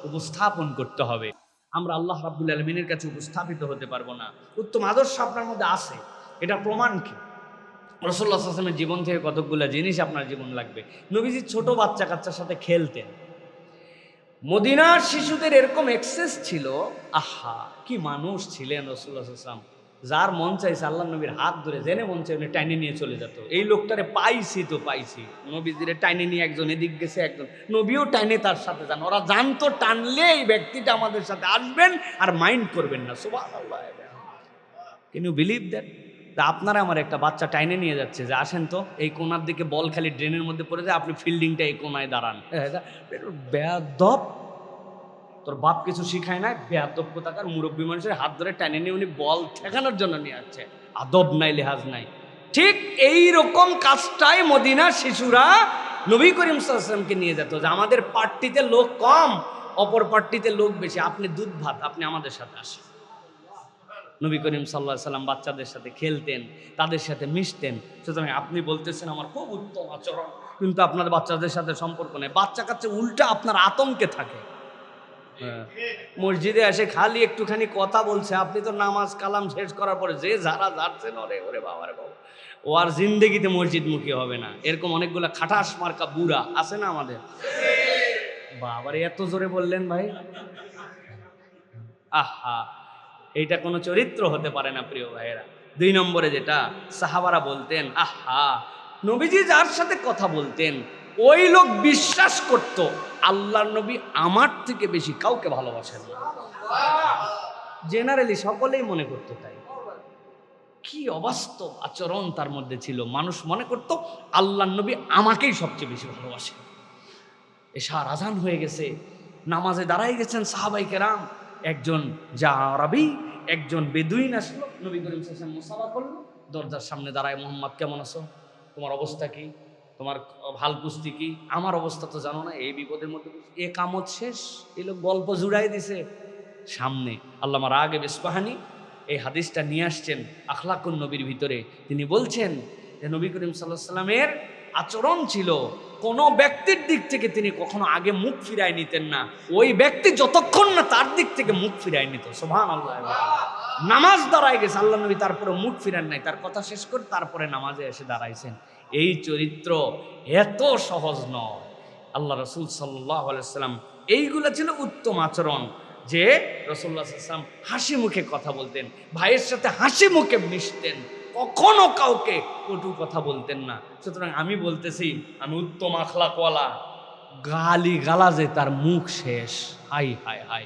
S1: উপস্থাপন করতে হবে। আমরা আল্লাহ রাব্বুল আলামিনের কাছে উপস্থাপিত হতে পারবো না। উত্তম আদর্শ আপনার মধ্যে আছে, এটা প্রমাণ কি? রাসূলুল্লাহ সাল্লাল্লাহু আলাইহি ওয়াসাল্লামের জীবন থেকে কতগুলো জিনিস আপনার জীবন লাগবে। নবীজি ছোট বাচ্চা কাচ্চার সাথে খেলতেন। মদিনার শিশুদের এরকম এক্সেস ছিল, আহা কি মানুষ ছিলেন রাসূলুল্লাহ সাল্লাল্লাহু আলাইহি ওয়াসাল্লাম। যার মন চাইছে আল্লাহ নবীর হাত ধরে জেনে মন চাই উনি টাইনে নিয়ে চলে যেত। এই লোকটারে পাইছি তো পাইছি, নবীজিরে টাইনে নিয়ে একজন এদিক গেছে, একজন নবীও টাইনে তার সাথে যান। ওরা জানতো টানলে এই ব্যক্তিটা আমাদের সাথে আসবেন আর মাইন্ড করবেন না। সুবহানাল্লাহ। Can you believe that? তা আপনারা আমার একটা বাচ্চা টাইনে নিয়ে যাচ্ছে যে আসেন তো এই কোনার দিকে বল খালি ড্রেনের মধ্যে পড়ে যায়, আপনি ফিল্ডিংটা এই কোনায় দাঁড়ান। বেয়াদব, তোর বাপ কিছু শিখায় না, বেয়াদব কোথাকার মুরব্বী মানুষের হাত ধরে টাইনে নিয়ে উনি বল ঠেকানোর জন্য নিয়ে আসছে। আদব নাই, লেহাজ নাই। ঠিক এই রকম কাজটাই মদিনার শিশুরা নবী করিম সাল্লাল্লাহু আলাইহি ওয়াসাল্লামকে নিয়ে যেত যে আমাদের পার্টিতে লোক কম, অপর পার্টিতে লোক বেশি, আপনি দুধ ভাত, আপনি আমাদের সাথে আসেন। নবী করিম সাল্লাল্লাহু আলাইহি ওয়াসাল্লাম বাচ্চাদের সাথে খেলতেন, তাদের সাথে মিশতেন। সুতরাং আপনি বলতেছেন আমার খুব উত্তম আচরণ, কিন্তু আপনার বাচ্চাদের সাথে সম্পর্ক নেই। বাচ্চা কাচ্চা উল্টা আপনার আতঙ্কে থাকে। মসজিদে এসে খালি একটুখানি কথা বলছে, আপনি তো নামাজ কালাম শেষ করার পরে যে যারা যাচ্ছেন ওরে ওরে বাবা রে বাবা, ও আর জিন্দেগিতে মসজিদমুখী হবে না। এরকম অনেকগুলা খাটাস মার্কা বুড়া আছে না আমাদের? বাবারে এত জোরে বললেন ভাই, আহা, এইটা কোনো চরিত্র হতে পারে না প্রিয় ভাইয়েরা। 2 নম্বরে যেটা সাহাবারা বলতেন, আহা, নবীজি যার সাথে কথা বলতেন ওই লোক বিশ্বাস করত আল্লাহর নবী আমার থেকে বেশি কাউকে ভালোবাসেন না। জেনারেলি সকলেই মনে করতো তাই। কি অবাস্তব আচরণ তার মধ্যে ছিল। মানুষ মনে করত আল্লাহর নবী আমাকেই সবচেয়ে বেশি ভালোবাসে। এশার আজান হয়ে গেছে, নামাজে দাঁড়াই গেছেন সাহাবাই কেরাম, একজন আরবি একজন বেদুইন আসলো, নবী করিম সাল্লাল্লাহু আলাইহি ওয়াসাল্লাম মুসাফা করলো, দরজার সামনে দাঁড়ায়, মোহাম্মদ কেমন আছো, তোমার অবস্থা কি, তোমার ভাল কুস্তি কি, আমার অবস্থা তো জানো না, এই বিপদের মধ্যে এ কামত শেষ। এই লোক গল্প জুড়াই দিছে সামনে। আল্লামা রাগিব ইস্পাহানী এই হাদিসটা নিয়ে আসছেন আখলাকুন নবীর ভিতরে। তিনি বলছেন যে নবী করিম সাল্লাল্লাহু আলাইহি ওয়াসাল্লামের আচরণ ছিল কোনো ব্যক্তির দিক থেকে তিনি কখনো আগে মুখ ফিরায় নিতেন না, ওই ব্যক্তি যতক্ষণ না তার দিক থেকে মুখ ফিরায় নিত। সুবহানাল্লাহ। নামাজ দাঁড়ায় গেছে, আল্লাহ নবী তারপরে মুখ ফিরান নাই, তার কথা শেষ করে তারপরে নামাজে এসে দাঁড়াইছেন। এই চরিত্র এত সহজ নয়। আল্লাহ রাসূল সাল্লাল্লাহু আলাইহি ওয়াসাল্লাম এইগুলো ছিল উত্তম আচরণ, যে রাসূলুল্লাহ সাল্লাল্লাহু আলাইহি ওয়াসাল্লাম হাসি মুখে কথা বলতেন, ভাইয়ের সাথে হাসি মুখে মিশতেন, কখনো কাউকে কটু কথা বলতেন না। সুতরাং আমি বলতেছি আমি উত্তম আখলাকওয়ালা, গালি গালাজে তার মুখ শেষ। হাই হাই হাই।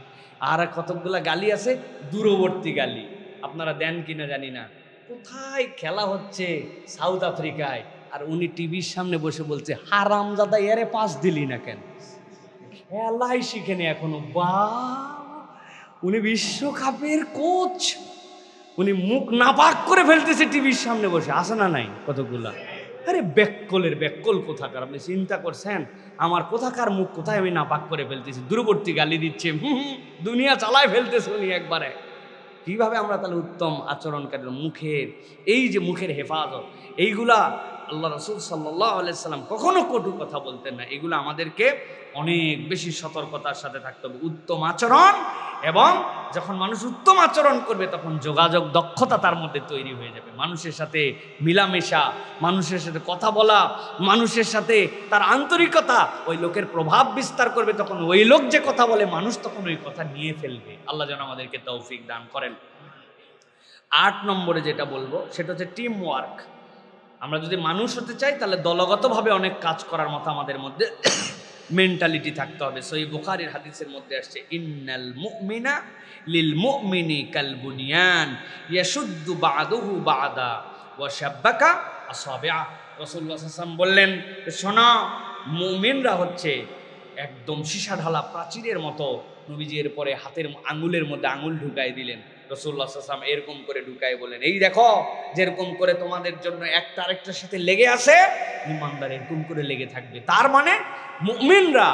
S1: আর কতকগুলা গালি আছে দূরবর্তী গালি, আপনারা দেন কিনা জানি না। কোথায় খেলা হচ্ছে সাউথ আফ্রিকায়, আর উনি টিভির সামনে বসে বলছে হারামজাদা এরে পাস দিলি না কেন। খেলাই শিখেনি এখনো। বা, উনি বিশ্বকাপের কোচ, উনি মুখ নাপাক করে ফেলতেছে টিভির সামনে বসে। আসে না নাই কতগুলা? আরে ব্যাককলের ব্যাককল কোথাকার, আপনি চিন্তা করছেন আমার কোথাকার মুখ কোথায় আমি নাপাক করে ফেলতেছি। দূরবর্তী গালি দিচ্ছে, দুনিয়া চালায় ফেলতেছে উনি একবারে। কিভাবে আমরা তাহলে উত্তম আচরণকারী মুখের, এই যে মুখের হেফাজত, এইগুলা আল্লাহ রাসূল সাল্লাল্লাহু আলাইহি সাল্লাম কখনো কটু কথা বলতেন না। এগুলো আমাদেরকে অনেক বেশি সতর্কতার সাথে থাকতে হবে। উত্তম আচরণ, এবং যখন মানুষ উত্তম আচরণ করবে তখন যোগাযোগ দক্ষতা তার মধ্যে তৈরি হয়ে যাবে। মানুষের সাথে মিলামেশা, মানুষের সাথে কথা বলা, মানুষের সাথে তার আন্তরিকতা ওই লোকের প্রভাব বিস্তার করবে। তখন ওই লোক যে কথা বলে মানুষ তখন ওই কথা নিয়ে ফেলবে। আল্লাহ যেন আমাদেরকে তৌফিক দান করেন। 8 নম্বরে যেটা বলবো সেটা হচ্ছে টিম ওয়ার্ক। আমরা যদি মানুষ হতে চাই তাহলে দলগতভাবে অনেক কাজ করার মতো আমাদের মধ্যে মেন্টালিটি থাকতে হবে। সহিহ বুখারীর হাদিসের মধ্যে আসছে, ইন্নাল মুমিনা লিল মুমিনি কাল বুনিয়ান ইয়াশুদ্দু বা'দুহু বা'দা ওয়া শাব্বাকা আসাবিআ। রাসূলুল্লাহ সাল্লাল্লাহু আলাইহি ওয়াসাল্লাম বললেন, শোনো, মুমিনরা হচ্ছে একদম সীসা ঢালা প্রাচীরের মতো। নবীজি এর পরে হাতের আঙ্গুলের মধ্যে আঙ্গুল ঢুকাই দিলেন। রাসূলুল্লাহ সাল্লাল্লাহু আলাইহি ওয়াসাল্লাম এরকম করে ঢুকাই বলেন, এই দেখো যেরকম করে তোমাদের জন্য একটা আরেকটার সাথে লেগে আছে, ঈমানদার এরকম করে লেগে থাকবে। তার মানে মুমিনরা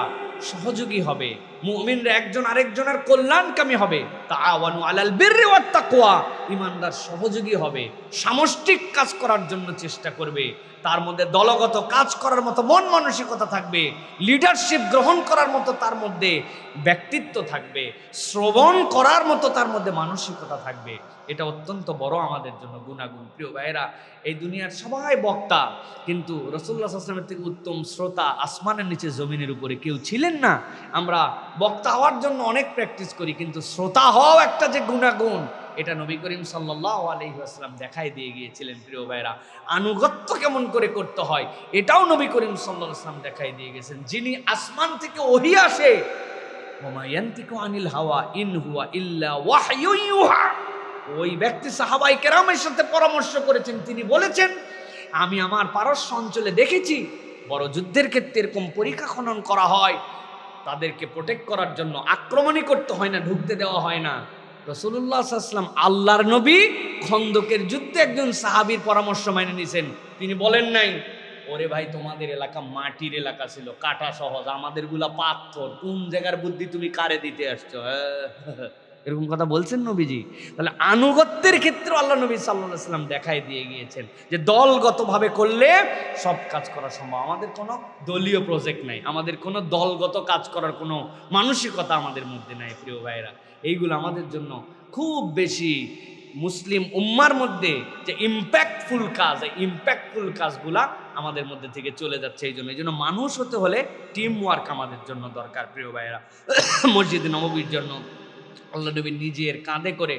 S1: সহযোগী হবে, মুমিনরা একজন আরেকজনের কল্যাণকামী হবে। তাআওয়ানু আলাল বিররি ওয়াত তাকওয়া, ঈমানদার সহযোগী হবে, সামষ্টিক কাজ করার জন্য চেষ্টা করবে, তার মধ্যে দলগত কাজ করার মতো মন মানসিকতা থাকবে, লিডারশিপ গ্রহণ করার মতো তার মধ্যে ব্যক্তিত্ব থাকবে, শ্রবণ করার মতো তার মধ্যে মানসিকতা থাকবে। এটা অত্যন্ত বড় আমাদের জন্য গুণাগুণ। প্রিয় ভাইয়েরা, এই দুনিয়ার সবাই বক্তা, কিন্তু রাসূলুল্লাহ সাল্লাল্লাহু আলাইহি ওয়াসাল্লামের থেকে উত্তম শ্রোতা আসমানের নিচে জমিনের উপরে কেউ ছিলেন না। আমরা বক্তা হওয়ার জন্য অনেক প্র্যাকটিস করি, কিন্তু শ্রোতা হওয়াও একটা যে গুণাগুণ, এটা নবী করিম সাল্লাল্লাহু আলাইহি ওয়াসাল্লাম দেখাই দিয়ে গিয়েছিলেন। প্রিয় ভাইরা, আনুগত্য কেমন করে করতে হয় এটাও নবী করিম সাল্লাল্লাহু আলাইহি ওয়াসাল্লাম দেখাই দিয়ে গেছেন। যিনি আসমান থেকে ওহী আসে, ওমা ইয়ানতিকু আনিল হাওয়া ইন হুয়া ইল্লা ওয়াহয়ুন ইউহা, ওই ব্যক্তি সাহাবায়ে কেরামের সাথে পরামর্শ করেছেন, তিনি বলেছেন আমি আমার পারস্য অঞ্চলে দেখেছি বড় যুদ্ধের ক্ষেত্রে এরকম পরীক্ষা খনন করা হয়, তাদেরকে প্রোটেক্ট করার জন্য আক্রমণই করতে হয় না, ঢুকতে দেওয়া হয় না। রাসূলুল্লাহ সাল্লাল্লাহু আলাইহি ওয়াসাল্লাম আল্লাহর নবী খন্দকের যুদ্ধে একজন সাহাবীর পরামর্শ মেনে নিয়েছেন। তিনি বলেন নাই ওরে ভাই তোমাদের এলাকা মাটির এলাকা ছিল, কাটা সহজ, আমাদেরগুলা পাথর, কোন জায়গার বুদ্ধি তুমি কারে দিতে আসছো, এরকম কথা বলছেন নবীজি। তাহলে আনুগত্যের ক্ষেত্রে আল্লাহ নবী সাল্লাল্লাহু আলাইহি ওয়াসাল্লাম দেখাই দিয়ে গিয়েছেন যে দলগতভাবে করলে সব কাজ করা সম্ভব। আমাদের কোনো দলীয় প্রজেক্ট নাই, আমাদের কোনো দলগত কাজ করার কোনো মানসিকতা আমাদের মধ্যে নাই। প্রিয় ভাইরা, এইগুলো আমাদের জন্য খুব বেশি মুসলিম উম্মার মধ্যে যে ইম্প্যাক্টফুল কাজ, এই ইম্প্যাক্টফুল কাজগুলা আমাদের মধ্যে থেকে চলে যাচ্ছে। এই জন্য মানুষ হতে হলে টিম ওয়ার্ক আমাদের জন্য দরকার। প্রিয় ভাইরা, মসজিদ নববীর জন্য আল্লাহ নবী নিজের কাঁধে করে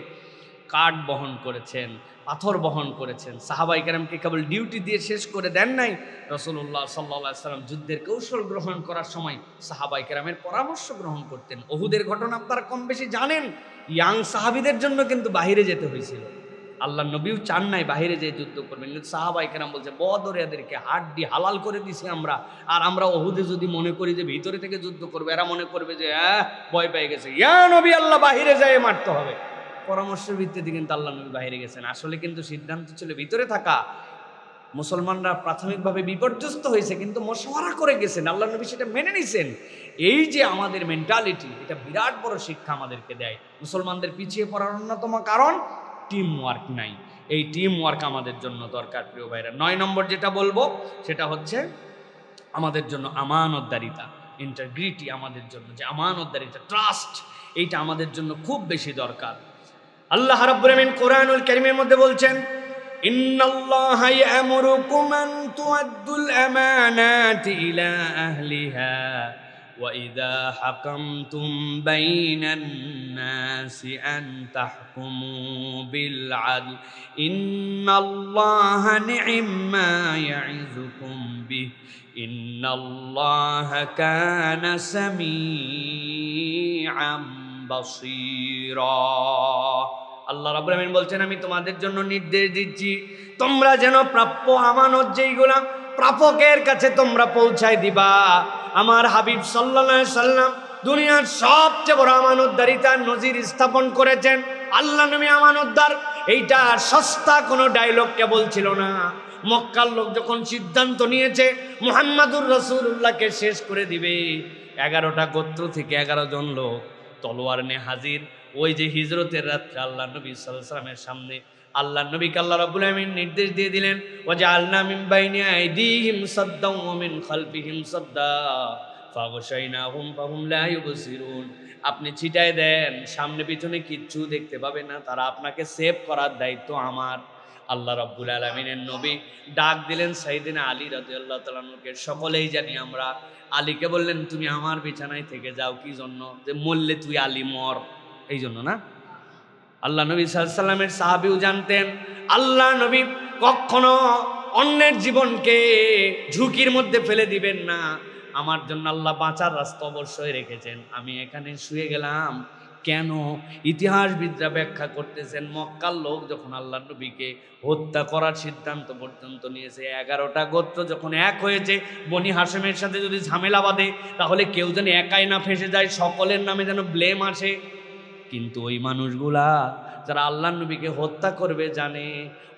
S1: কাঠ বহন করেছেন, পাথর বহন করেছেন। সাহাবায়ে কেরামকে কেবল ডিউটি দিয়ে শেষ করে দেন নাই। রাসূলুল্লাহ সাল্লাল্লাহু আলাইহি ওয়াসাল্লাম যুদ্ধের কৌশল গ্রহণ করার সময় সাহাবায়ে কেরামের পরামর্শ গ্রহণ করতেন। উহুদের ঘটনা আপনারা কম বেশি জানেন। ইয়াং সাহাবীদের জন্য কিন্তু বাহিরে যেতে হয়েছিল, আল্লাহ নবীও চান নাই বাহিরে যেয়ে যুদ্ধ করবেন, কিন্তু সাহাবায়ে কেরাম বলছে বদরে এদেরকে হাড্ডি হালাল করে দিছি আমরা, আর আমরা উহুদে যদি মনে করি যে ভিতরে থেকে যুদ্ধ করবে, এরা মনে করবে যে ভয় পেয়ে গেছে, ইয়া নবী আল্লাহ বাহিরে যেয়ে মারতে হবে। পরামর্শের ভিত্তিতে কিন্তু আল্লাহ নবী বাহিরে গেছেন। আসলে কিন্তু সিদ্ধান্ত ছিল ভিতরে থাকা। মুসলমানরা প্রাথমিকভাবে বিপর্যস্ত হয়েছে, কিন্তু মশওয়ারা করে গেছেন, আল্লাহ নবী সেটা মেনে নিছেন। এই যে আমাদের মেন্টালিটি, এটা বিরাট বড় শিক্ষা আমাদেরকে দেয়। মুসলমানদের পিছিয়ে পড়ার অন্যতম কারণ টিম ওয়ার্ক নাই। এই টিম ওয়ার্ক আমাদের জন্য দরকার। প্রিয় ভাইরা, 9 নম্বর যেটা বলবো সেটা হচ্ছে আমাদের জন্য আমানতদারিতা, ইন্টিগ্রিটি আমাদের জন্য, যে আমানতদারিতা, ট্রাস্ট, এইটা আমাদের জন্য খুব বেশি দরকার। আল্লাহ রাব্বুল আমিন কোরআনুল কারীমের মধ্যে বলছেন, ইন্নাল্লাহা ইয়ামুরুকুম আন তুআদ্দুল আমানাতি ইলা আহলিহা ওয়া ইযা হাকামতুম বাইনান নাসি আন তাহকুমু বিল আদল ইন্নাল্লাহা নি'ম্মা ইয়া'iযুকুম বিহি ইন্নাল্লাহা কানা সামিআম বাসীরা। আল্লাহ রাব্বুল আমিন বলছেন, আমি তোমাদের জন্য নির্দেশ দিচ্ছি তোমরা যেন প্রাপ্য আমানত যেইগুলা প্রাপকের কাছে তোমরা পৌঁছায় দিবা। আমার হাবিব সাল্লাল্লাহু আলাইহি সাল্লাম দুনিয়ার সবচেয়ে বড় আমানতদারিতার নজির স্থাপন করেছেন। আল্লাহ নবী আমানতদার, এইটা সস্তা কোনো ডায়লগ কেবল ছিল না। মক্কার লোক যখন সিদ্ধান্ত নিয়েছে মুহাম্মাদুর রাসূলুল্লাহকে শেষ করে দিবে, 11টা গোত্র থেকে 11 জন লোক তলোয়ার নিয়ে হাজির। ওই যে হিজরতের রাত্রে আল্লাহ নবী সাল্লাল্লাহু আলাইহি ওয়াসাল্লামের সামনে আল্লাহ নবীকে আল্লাহ রাব্বুল আমিন নির্দেশ দিয়ে দিলেন, ওয়াজআলনা মিন বাইনি আইদিহিম সাদ্দাও ওয়া মিন খালফিহিম সাদ্দা ফাগশাইনাহুম ফাহুম লা ইউবসিরুন। আপনি ছিটায় দেন, সামনে পিছনে কিচ্ছু দেখতে পাবে না, তারা আপনাকে সেভ করার দায়িত্ব আমার। আল্লাহ রাব্বুল আলামিনের নবী ডাক দিলেন সাইয়েদনা আলী রাদিয়াল্লাহু তাআলা আনহুকে। সকলেই জানি আমরা। আলীকে বললেন, তুমি আমার বিছানায় থেকে যাও। কি জন্য? যে মরলে তুই আলী মর, এই জন্য না? আল্লাহ নবী সাল্লাল্লাহু আলাইহি সাল্লামের সাহাবীও জানতেন আল্লাহ নবী কখনো অন্যের জীবনকে ঝুঁকির মধ্যে ফেলে দিবেন না। আমার জন্য আল্লাহ বাঁচার রাস্তা অবশ্যই রেখেছেন। আমি এখানে শুয়ে গেলাম কেন? ইতিহাসবিদরা ব্যাখ্যা করতেছেন, মক্কার লোক যখন আল্লাহ নবীকে হত্যা করার সিদ্ধান্ত পর্যন্ত নিয়েছে, 11টা গোত্র যখন এক হয়েছে, বনি হাশেমের সাথে যদি ঝামেলা বাঁধে তাহলে কেউ যেন একাই না ফেঁসে যায়, সকলের নামে যেন ব্লেম আসে। কিন্তু ওই মানুষগুলা যারা আল্লাহ নবীকে হত্যা করবে জানে,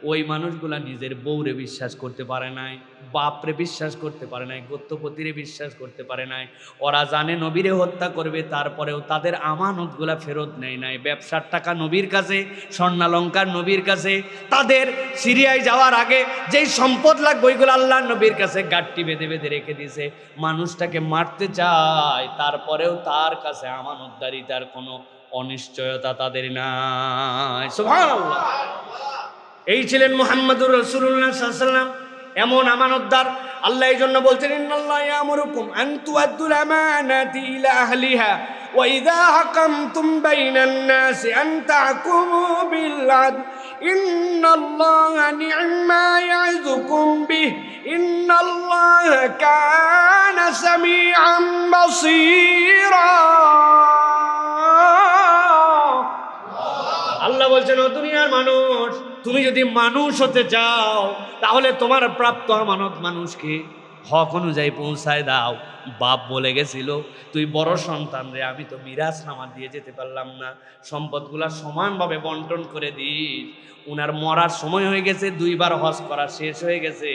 S1: ওই মানুষগুলা নিজের বউরে বিশ্বাস করতে পারে নাই, বাপরে বিশ্বাস করতে পারে নাই, গোত্রপতিরে বিশ্বাস করতে পারে নাই। ওরা জানে নবীরে হত্যা করবে, তারপরেও তাদের আমানতগুলা ফেরত নেয় নাই। ব্যবসার টাকা নবীর কাছে, স্বর্ণালঙ্কার নবীর কাছে, তাদের সিরিয়ায় যাওয়ার আগে যেই সম্পদ লাগবে ওইগুলো আল্লাহ নবীর কাছে গাঁটটি বেঁধে বেঁধে রেখে দিয়েছে। মানুষটাকে মারতে চায়, তারপরেও তার কাছে আমানতদারিতার কোনো অনিশ্চয়তা তাদের নাই। সুবহানাল্লাহ। এই ছিলেন মুহাম্মাদুর রাসূলুল্লাহ সাল্লাল্লাহু আলাইহি ওয়াসাল্লাম, এমন আমানতদার। আল্লাহ এই জন্য বলছেন, ইন্নাল্লাহা ইয়ামুরুকুম আন তুআদ্দুল আমানাতি ইলা আহলিহা
S2: وإذا حكمتم بين الناس أن تحكموا بالعدل إن الله نعم ما يعظكم به إن الله كان سميعا بصيرا আল্লাহ বলছেন, ও দুনিয়ার মানুষ, তুমি যদি মানুষ হতে চাও তাহলে তোমার প্রাপ্ত আমানত মানুষকে হক অনুযায়ী পৌঁছায় দাও। বাপ বলে গেছিল, তুই বড় সন্তান রে, আমি তো মিরাজ নামা দিয়ে যেতে পারলাম না, সম্পদগুলা সমানভাবে বন্টন করে দিস। উনার মরার সময় হয়ে গেছে, 2 বার হজ করা শেষ হয়ে গেছে,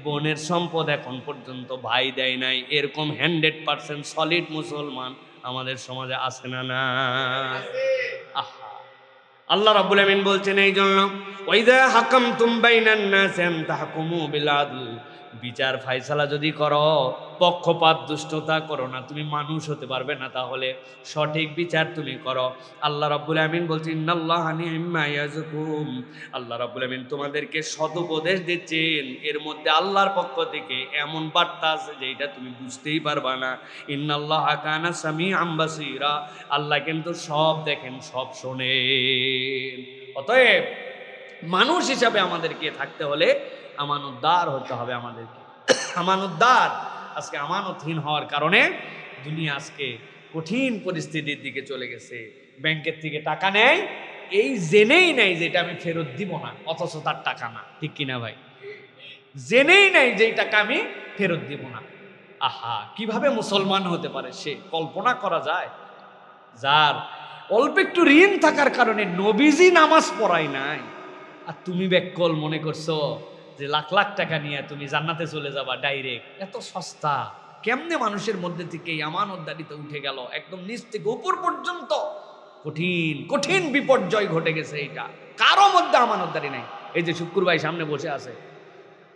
S2: বোনের সম্পদ এখন পর্যন্ত ভাই দেয় নাই। এরকম 100% সলিড মুসলমান আমাদের সমাজে আছে না? না, আহা, আল্লাহ রাব্বুল আমিন বলছেন এই জন্য, ওয়াইদা হাকামতুম বাইনান নাসি আন তাহকুমু বিল আদল, বিচার ফায়সালা যদি করো, পক্ষপাত দুষ্টতা করো না, তুমি মানুষ হতে পারবে না। তাহলে সঠিক বিচার তুমি করো। আল্লাহ রাব্বুল আমিন বলছেন, ইন্নাল্লাহা নি'মা ইয়াযকুম, আল্লাহ রাব্বুল আমিন তোমাদেরকে সদুপদেশ দিচ্ছেন। এর মধ্যে আল্লাহর পক্ষ থেকে এমন বার্তা আছে যেটা তুমি বুঝতেই পারবা না। ইন্নাল্লাহা কানা সামিআম বাসীরা, আল্লাহ কিন্তু সব দেখেন, সব শোনেন। অতএব মানুষ হিসাবে আমাদেরকে থাকতে হলে আমানতদার হতে হবে। আমাদেরকে আমানতদার, আজকে আমানতহীন হওয়ার কারণে দুনিয়া আজকে কঠিন পরিস্থিতির দিকে চলে গেছে। ব্যাংকের থেকে টাকা নেয়, এই জেনেই নেয় যে এটা আমি ফেরত দিব না, অথচ তার টাকা না। ঠিক কিনা ভাই? জেনেই নেয় যে এই টাকা আমি ফেরত দিব না। আহা, কিভাবে মুসলমান হতে পারে সে, কল্পনা করা যায়? যার অল্প একটু ঋণ থাকার কারণে নবীজি নামাজ পড়ায় নাই, আর তুমি ব্যাককল মনে করছো যে লাখ লাখ টাকা নিয়ে তুমি জান্নাতে চলে যাবা ডাইরেক্ট। এত সস্তা কেমনে মানুষের মধ্যে থেকে এই আমানতদারিতে উঠে গেল, একদম নিচ থেকে উপর পর্যন্ত কঠিন কঠিন বিপর্যয় ঘটে গেছে। এইটা কারো মধ্যে আমানতদারি নাই। এই যে শুক্কুর ভাই সামনে বসে আছে,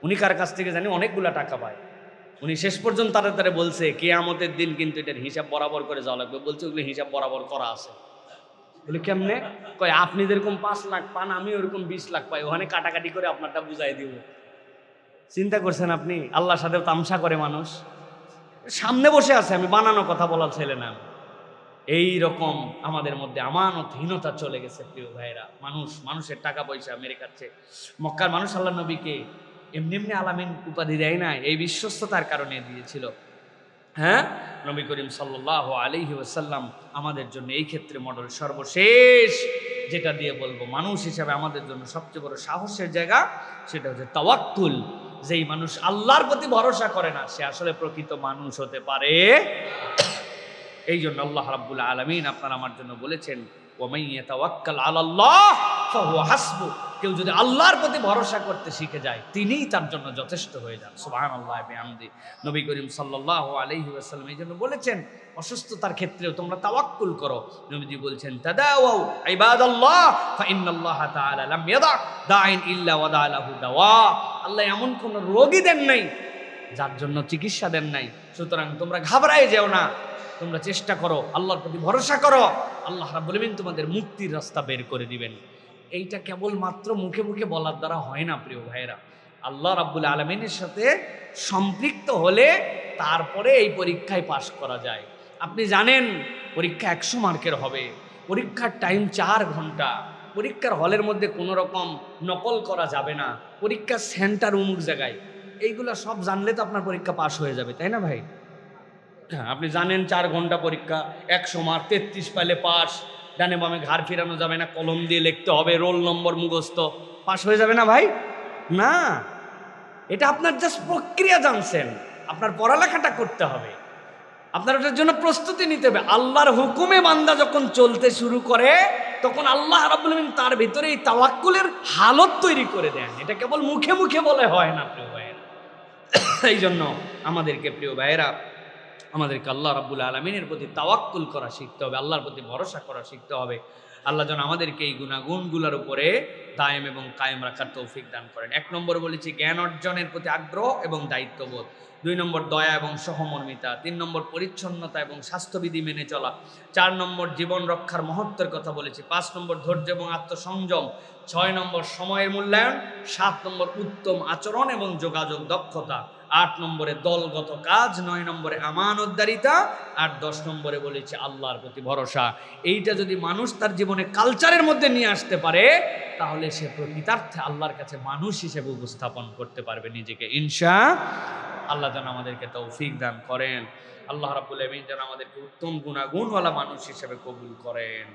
S2: উনি কার কাছ থেকে জানি অনেকগুলা টাকা পায়। উনি শেষ পর্যন্ত তাড়াতাড়ি বলছে কিয়ামতের দিন কিন্তু এটার হিসাব বরাবর করে যাওয়া লাগবে। বলছে ওগুলো হিসাব বরাবর করা আছে। বলে কেমনে? কয় আপনি যেরকম 5 লাখ পান, আমি ওরকম 20 লাখ পাই, ওখানে কাটাকাটি করে আপনারটা বুঝাই দিব। চিন্তা করছেন আপনি? আল্লাহর সাথেও তামসা করে মানুষ। সামনে বসে আছে, আমি বানানো কথা বলার ছেলে না। এই রকম আমাদের মধ্যে আমানতহীনতা চলে গেছে প্রিয় ভাইরা। মানুষের টাকা পয়সা মেরে খাচ্ছে। মক্কার মানুষ আল্লাহ নবীকে এমনি এমনি আলামিন উপাধি দেয় না, এই বিশ্বস্ততার কারণে দিয়েছিল। হ্যাঁ, নবী করিম সাল্লাল্লাহু আলাইহি ওয়াসাল্লাম আমাদের জন্য এই ক্ষেত্রে মডেল। সর্বশেষ যেটা দিয়ে বলবো মানুষ হিসাবে আমাদের জন্য সবচেয়ে বড় সাহসের জায়গা, সেটা হচ্ছে তাওয়াক্কুল। যেই মানুষ আল্লাহর প্রতি ভরসা করে না, সে আসলে প্রকৃত মানুষ হতে পারে। এই জন্য আল্লাহ রাব্বুল আলামিন আপনার আমার জন্য বলেছেন, ওয়ামান ইয়াতাওয়াক্কাল আলাল্লাহ ফাহুয়া হাসবু, কেউ যদি আল্লাহর প্রতি ভরসা করতে শিখে যায়, তিনিই তার জন্য যথেষ্ট হয়ে যান। সুবহানাল্লাহি ওয়া বিহামদি। নবী করিম সাল্লাল্লাহু আলাইহি ওয়াসাল্লাম এই জন্য বলেছেন, অসুস্থতার ক্ষেত্রেও তোমরা তাওয়াক্কুল করো। নবীজি বলছেন, তাদাওয়াউ ইবাদাল্লাহ ফা ইন্নাল্লাহা তাআলা লাম ইয়াদা দাইন ইল্লা ওয়াদা লাহু দাওয়া। আল্লাহ এমন কোন রোগী দেন নাই যার জন্য চিকিৎসা দেন নাই। সুতরাং তোমরা ঘাবড়ায় যেও না, তোমরা চেষ্টা করো, আল্লাহর প্রতি ভরসা করো, আল্লাহ রাব্বুল আমিন তোমাদের মুক্তির রাস্তা বের করে দিবেন। এইটা কেবল মাত্র মুখে মুখে বলার দ্বারা হয় না প্রিয় ভাইয়েরা। আল্লাহ রাব্বুল আলামিনের সাথে সম্পৃক্ত হলে তারপরে এই পরীক্ষায় পাশ করা যায়। আপনি জানেন পরীক্ষা 100 মার্কের হবে, পরীক্ষার টাইম 4 ঘন্টা, পরীক্ষার হলের মধ্যে কোনো রকম নকল করা যাবে না, পরীক্ষার সেন্টার অমুক জায়গায়, এইগুলা সব জানলে তো আপনার পরীক্ষা পাশ হয়ে যাবে, তাই না ভাই? হ্যাঁ, আপনি জানেন 4 ঘন্টা পরীক্ষা, 100 মার্ক, 33 পাইলে পাস, ডানে বামে ঘাড় ফিরানো যাবে না, কলম দিয়ে লিখতে হবে, রোল নম্বর মুখস্থ, পাস হয়ে যাবে না ভাই? না, এটা আপনার জাস্ট প্রক্রিয়া জানছেন, আপনার পড়ালেখাটা করতে হবে, আপনার ওটার জন্য প্রস্তুতি নিতে হবে। আল্লাহর হুকুমে বান্দা যখন চলতে শুরু করে, তখন আল্লাহ রাব্বুল আমিন তার ভিতরে এই তাওয়াক্কুলের হালত তৈরি করে দেন। এটা কেবল মুখে মুখে বলে হয় না প্রিয় ভাইয়েরা। এই জন্য আমাদেরকে প্রিয় ভাইয়েরা, আমাদেরকে আল্লাহ রাব্বুল আলামিনের প্রতি তাওয়াক্কুল করা শিখতে হবে, আল্লাহর প্রতি ভরসা করা শিখতে হবে। আল্লাহ যেন আমাদেরকে এই গুণাগুণগুলোর উপরে
S1: দায়েম এবং কায়েম রাখার তৌফিক দান করেন। 1 নম্বর বলেছি জ্ঞান অর্জনের প্রতি আগ্রহ এবং দায়িত্ববোধ। 2 নম্বর দয়া এবং সহমর্মিতা। 3 নম্বর পরিচ্ছন্নতা এবং স্বাস্থ্যবিধি মেনে চলা। 4 নম্বর জীবন রক্ষার মহত্বের কথা বলেছি। 5 নম্বর ধৈর্য এবং আত্মসংযম। 6 নম্বর সময়ের মূল্যায়ন। 7 নম্বর উত্তম আচরণ এবং যোগাযোগ দক্ষতা। 8 নম্বরে দলগত কাজ। 9 নম্বরে আমানতদারিতা। আর 10 নম্বরে বলেছি আল্লাহর প্রতি ভরসা। এইটা যদি মানুষ তার জীবনে কালচারের মধ্যে নিয়ে আসতে পারে, তাহলে সে প্রকৃতার্থে আল্লাহর কাছে মানুষ হিসেবে উপস্থাপন করতে পারবে নিজেকে, আল্লাহ যেন আমাদেরকে তৌফিক দান করেন। আল্লাহ রাব্বুল আমিন যেন আমাদেরকে উত্তম গুণাগুণওয়ালা মানুষ হিসেবে কবুল করেন।